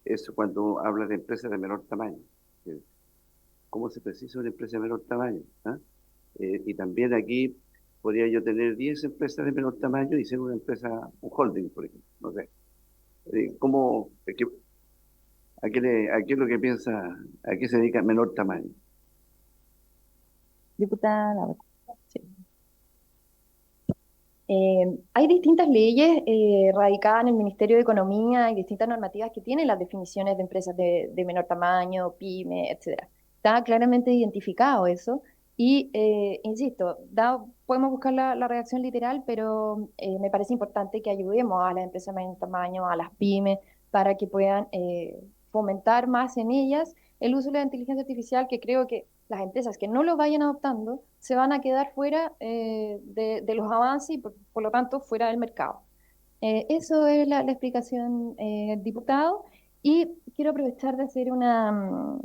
eso cuando habla de empresas de menor tamaño. ¿Cómo se precisa una empresa de menor tamaño? ¿Ah? Y también aquí podría yo tener 10 empresas de menor tamaño y ser una empresa, un holding, por ejemplo, no sé. ¿Cómo, a qué es lo que piensa, a qué se dedica menor tamaño? Diputada Labra. Sí. Hay distintas leyes radicadas en el Ministerio de Economía y distintas normativas que tienen las definiciones de empresas de menor tamaño, pyme, etc. Está claramente identificado eso. Y, insisto, podemos buscar la redacción literal, pero me parece importante que ayudemos a las empresas de mediano tamaño, a las pymes, para que puedan fomentar más en ellas el uso de la inteligencia artificial, que creo que las empresas que no lo vayan adoptando se van a quedar fuera de los avances y por lo tanto fuera del mercado. Eso es la explicación, diputado. Y quiero aprovechar de hacer una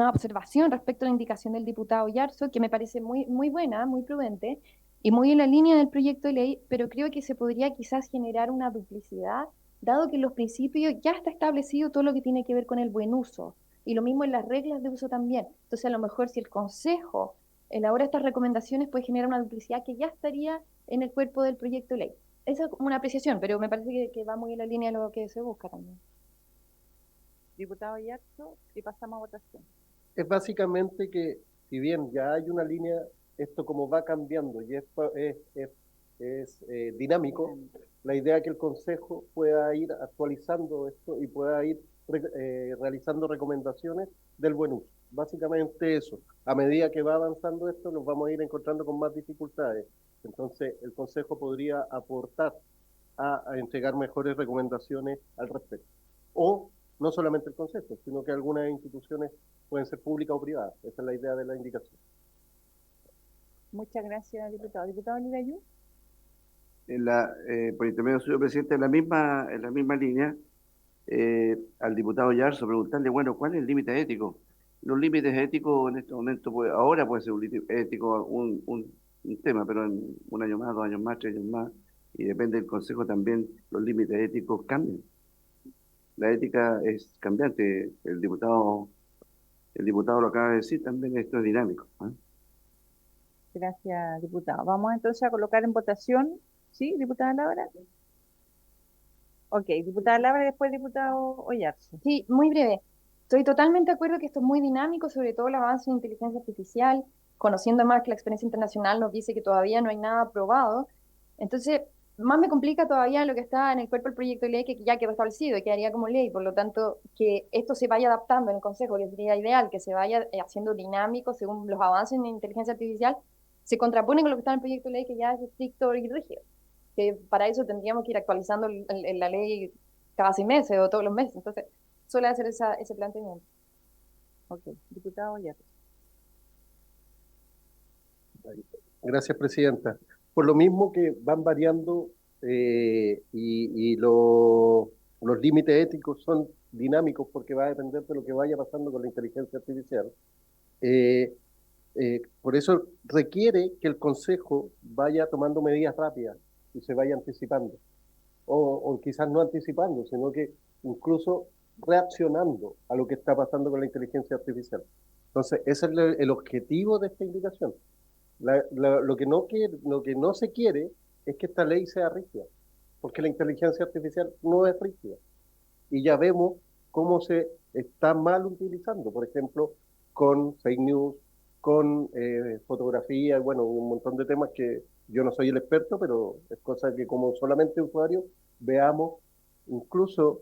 observación respecto a la indicación del diputado Yarzo, que me parece muy buena, muy prudente y muy en la línea del proyecto de ley, pero creo que se podría quizás generar una duplicidad, dado que en los principios ya está establecido todo lo que tiene que ver con el buen uso, y lo mismo en las reglas de uso también. Entonces, a lo mejor si el Consejo elabora estas recomendaciones, puede generar una duplicidad que ya estaría en el cuerpo del proyecto de ley. Esa es como una apreciación, pero me parece que va muy en la línea de lo que se busca también. Diputado Yarzo, y pasamos a votación. Es básicamente que, si bien ya hay una línea, esto como va cambiando y es dinámico, la idea es que el Consejo pueda ir actualizando esto y pueda ir realizando recomendaciones del buen uso. Básicamente eso. A medida que va avanzando esto, nos vamos a ir encontrando con más dificultades. Entonces, el Consejo podría aportar a entregar mejores recomendaciones al respecto. O no solamente el Consejo, sino que algunas instituciones pueden ser públicas o privadas. Esa es la idea de la indicación. Muchas gracias, diputado. Diputado Ligayu. Por intermedio del señor presidente, en la misma línea, al diputado Yarzo preguntarle, bueno, ¿cuál es el límite ético? Los límites éticos en este momento, ahora puede ser un límite ético un tema, pero en un año más, 2 años más, 3 años más, y depende del Consejo también, los límites éticos cambian. La ética es cambiante, el diputado lo acaba de decir, también esto es dinámico. Gracias, diputado. Vamos entonces a colocar en votación. ¿Sí, diputada Laura? Ok, diputada Laura y después diputado Oyarzo. Sí, muy breve. Estoy totalmente de acuerdo que esto es muy dinámico, sobre todo el avance en inteligencia artificial, conociendo más que la experiencia internacional nos dice que todavía no hay nada aprobado. Entonces, más me complica todavía lo que está en el cuerpo del proyecto de ley, que ya quedó establecido y quedaría como ley. Por lo tanto, que esto se vaya adaptando en el Consejo, que sería ideal, que se vaya haciendo dinámico según los avances en inteligencia artificial, se contrapone con lo que está en el proyecto de ley, que ya es estricto y rígido. Que para eso tendríamos que ir actualizando la ley cada 6 meses o todos los meses. Entonces, suele hacer ese planteamiento. Ok, diputado Oyarzo. Gracias, presidenta. Por lo mismo que van variando y los límites éticos son dinámicos porque va a depender de lo que vaya pasando con la inteligencia artificial. Por eso requiere que el Consejo vaya tomando medidas rápidas y se vaya anticipando. O quizás no anticipando, sino que incluso reaccionando a lo que está pasando con la inteligencia artificial. Entonces, ese es el objetivo de esta indicación. Lo que no se quiere es que esta ley sea rígida, porque la inteligencia artificial no es rígida. Y ya vemos cómo se está mal utilizando, por ejemplo, con fake news, con fotografía, bueno, un montón de temas que yo no soy el experto, pero es cosa que como solamente usuario veamos incluso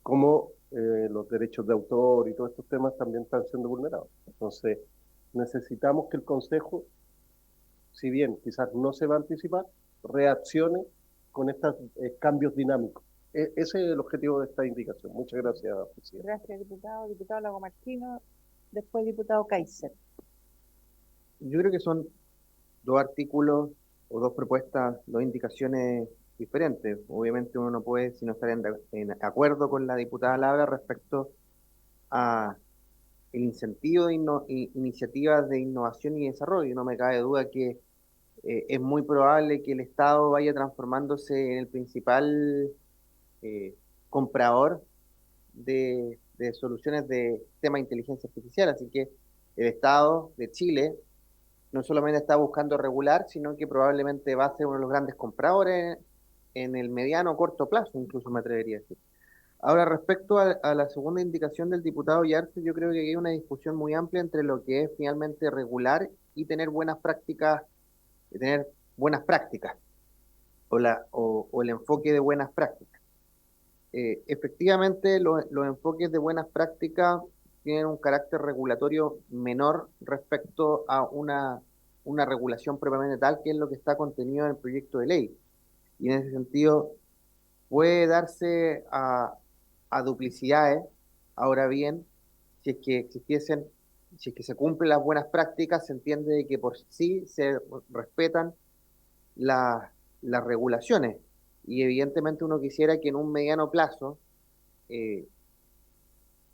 cómo los derechos de autor y todos estos temas también están siendo vulnerados. Entonces, necesitamos que el Consejo, si bien quizás no se va a anticipar, reaccione con estos cambios dinámicos. Ese es el objetivo de esta indicación. Muchas gracias, presidente. Gracias, diputado. Diputado Lagomartino, después diputado Kaiser. Yo creo que son 2 artículos o 2 propuestas, 2 indicaciones diferentes. Obviamente uno no puede sino estar en acuerdo con la diputada Labra respecto a el incentivo de iniciativas de innovación y desarrollo. No me cabe duda que es muy probable que el Estado vaya transformándose en el principal comprador de soluciones de tema de inteligencia artificial. Así que el Estado de Chile no solamente está buscando regular, sino que probablemente va a ser uno de los grandes compradores en el mediano o corto plazo, incluso me atrevería a decir. Ahora, respecto a la segunda indicación del diputado Yarzo, yo creo que hay una discusión muy amplia entre lo que es finalmente regular y tener buenas prácticas, o el enfoque de buenas prácticas. Efectivamente, los enfoques de buenas prácticas tienen un carácter regulatorio menor respecto a una regulación propiamente tal, que es lo que está contenido en el proyecto de ley. Y en ese sentido puede darse a duplicidades. Ahora bien, si es que existiesen, si es que se cumplen las buenas prácticas, se entiende de que por sí se respetan las regulaciones. Y evidentemente uno quisiera que en un mediano plazo eh,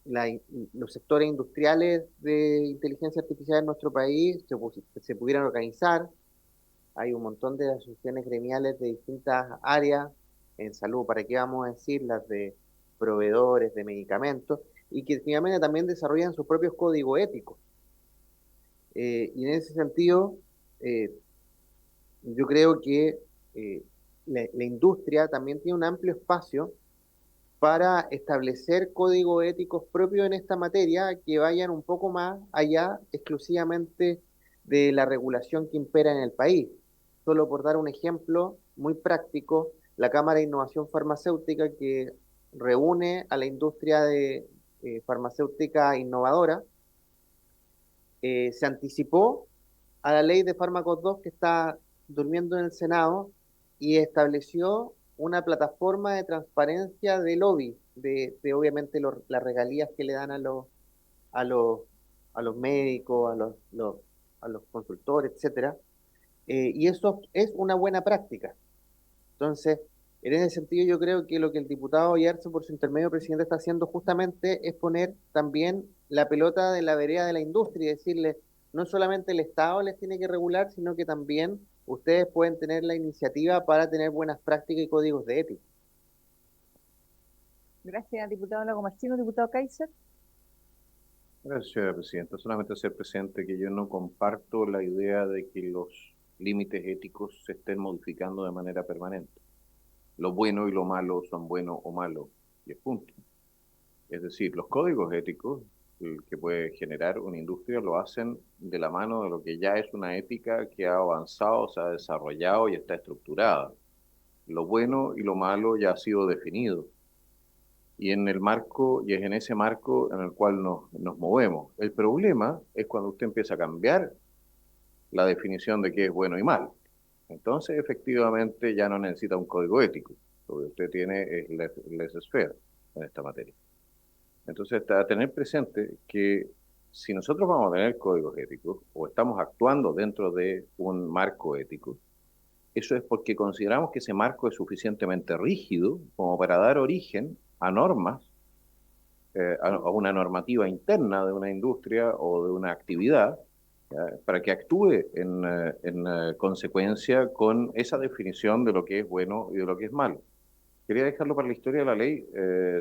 la- los sectores industriales de inteligencia artificial en nuestro país se pudieran organizar. Hay un montón de asociaciones gremiales de distintas áreas, en salud, ¿para qué vamos a decir? Las de proveedores de medicamentos, y que finalmente también desarrollan sus propios códigos éticos. Y en ese sentido, eh, yo creo que la industria también tiene un amplio espacio para establecer códigos éticos propios en esta materia que vayan un poco más allá exclusivamente de la regulación que impera en el país. Solo por dar un ejemplo muy práctico, la Cámara de Innovación Farmacéutica, que reúne a la industria de farmacéutica innovadora, se anticipó a la ley de fármacos 2 que está durmiendo en el Senado, y estableció una plataforma de transparencia de lobby, de obviamente las regalías que le dan a los, a los médicos, a los consultores, etcétera. Y eso es una buena práctica. Entonces, en ese sentido, yo creo que lo que el diputado Yarzo, por su intermedio presidente, está haciendo justamente es poner también la pelota de la vereda de la industria y decirle, no solamente el Estado les tiene que regular, sino que también ustedes pueden tener la iniciativa para tener buenas prácticas y códigos de ética. Gracias, diputado Lago Martino. Diputado Kaiser. Gracias, señora presidenta. Solamente hacer presente que yo no comparto la idea de que los límites éticos se estén modificando de manera permanente. Lo bueno y lo malo son bueno o malo, y es punto. Es decir, los códigos éticos que puede generar una industria lo hacen de la mano de lo que ya es una ética que ha avanzado, se ha desarrollado y está estructurada. Lo bueno y lo malo ya ha sido definido. Y en el marco, y es en ese marco en el cual nos movemos. El problema es cuando usted empieza a cambiar la definición de qué es bueno y malo. Entonces, efectivamente, ya no necesita un código ético. Lo que usted tiene es laissez-faire en esta materia. Entonces, a tener presente que si nosotros vamos a tener códigos éticos o estamos actuando dentro de un marco ético, eso es porque consideramos que ese marco es suficientemente rígido como para dar origen a normas, a una normativa interna de una industria o de una actividad, para que actúe en consecuencia con esa definición de lo que es bueno y de lo que es malo. Quería dejarlo para la historia de la ley,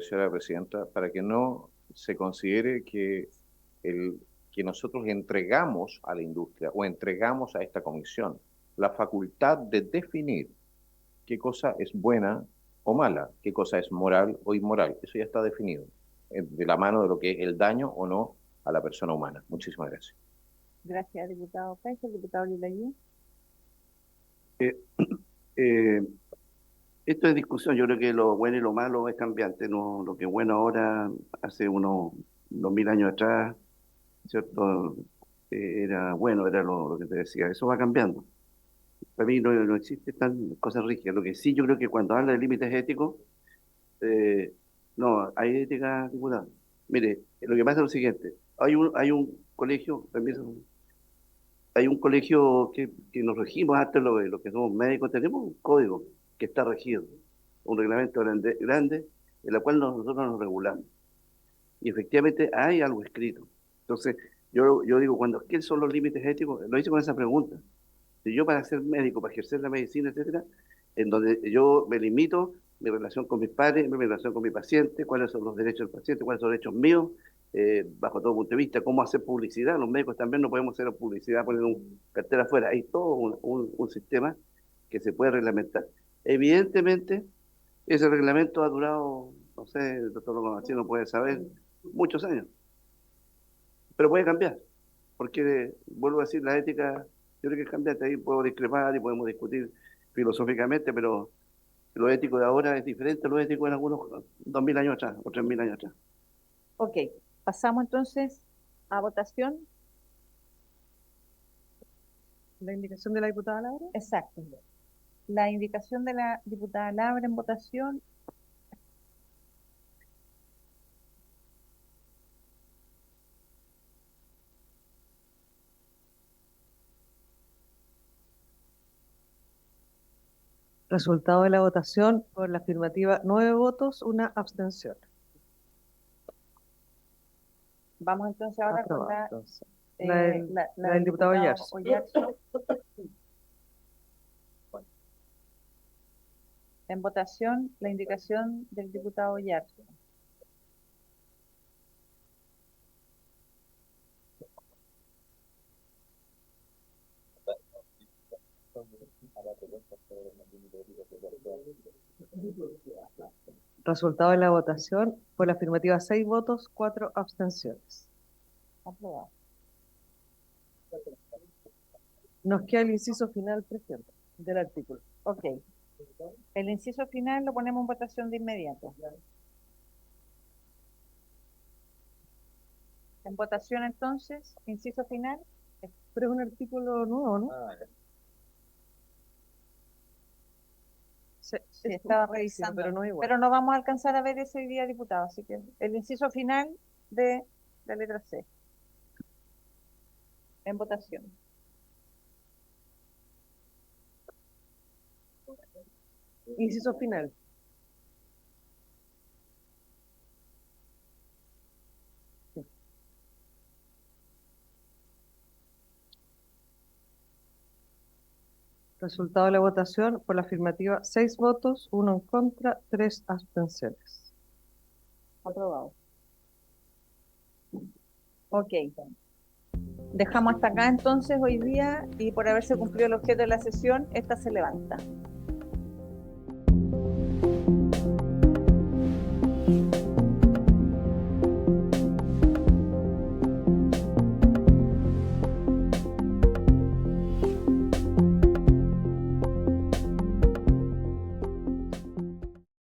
señora presidenta, para que no se considere que nosotros entregamos a la industria o entregamos a esta comisión la facultad de definir qué cosa es buena o mala, qué cosa es moral o inmoral. Eso ya está definido, de la mano de lo que es el daño o no a la persona humana. Muchísimas gracias. Gracias, diputado Kaiser. Diputado Lilayé. Eh, Esto es discusión, yo creo que lo bueno y lo malo es cambiante, no lo que es bueno ahora, hace unos 2000 años atrás, ¿cierto? Era bueno, era lo que te decía, eso va cambiando. Para mí no existe tan cosas rígidas, lo que sí yo creo que cuando habla de límites éticos, no, hay ética, diputado. Mire, lo que pasa es lo siguiente, hay un colegio, permiso, hay un colegio que nos regimos hasta lo que somos médicos, tenemos un código que está regido, un reglamento grande en el cual nosotros nos regulamos. Y efectivamente hay algo escrito. Entonces, yo digo, ¿qué son los límites éticos? Lo hice con esa pregunta. Si yo para ser médico, para ejercer la medicina, etcétera, en donde yo me limito mi relación con mis padres, mi relación con mi paciente, cuáles son los derechos del paciente, cuáles son los derechos míos, bajo todo punto de vista, cómo hacer publicidad. Los médicos también no podemos hacer publicidad, poner un cartel afuera. Hay todo un sistema que se puede reglamentar. Evidentemente, ese reglamento ha durado, no sé, el doctor Lomacino puede saber, muchos años. Pero puede cambiar, porque, vuelvo a decir, la ética, yo creo que es cambiante. Ahí puedo discrepar y podemos discutir filosóficamente, pero lo ético de ahora es diferente a lo ético en algunos 2000 años atrás o 3000 años atrás. Ok. Pasamos entonces a votación. La indicación de la diputada Laura. Exacto. La indicación de la diputada Laura en votación. Resultado de la votación: por la afirmativa 9 votos, 1 abstención. Vamos entonces ahora con Aprobado, la, entonces. La del- la del diputado Oyarzo. Oyarzo. En votación, la indicación del diputado Oyarzo. Resultado de la votación: por la afirmativa 6 votos, 4 abstenciones. Aprobado. Nos queda el inciso final, presidente, del artículo. Ok. El inciso final lo ponemos en votación de inmediato. En votación entonces, inciso final. Pero es un artículo nuevo, ¿no? Sí, Es estaba un revisando. pero no igual. Pero no vamos a alcanzar a ver ese hoy día, diputado. Así que el inciso final de la letra C. En votación. Inciso final. Resultado de la votación: por la afirmativa 6 votos, 1 en contra, 3 abstenciones. Aprobado. Ok. Dejamos hasta acá entonces hoy día y por haberse cumplido el objeto de la sesión, esta se levanta.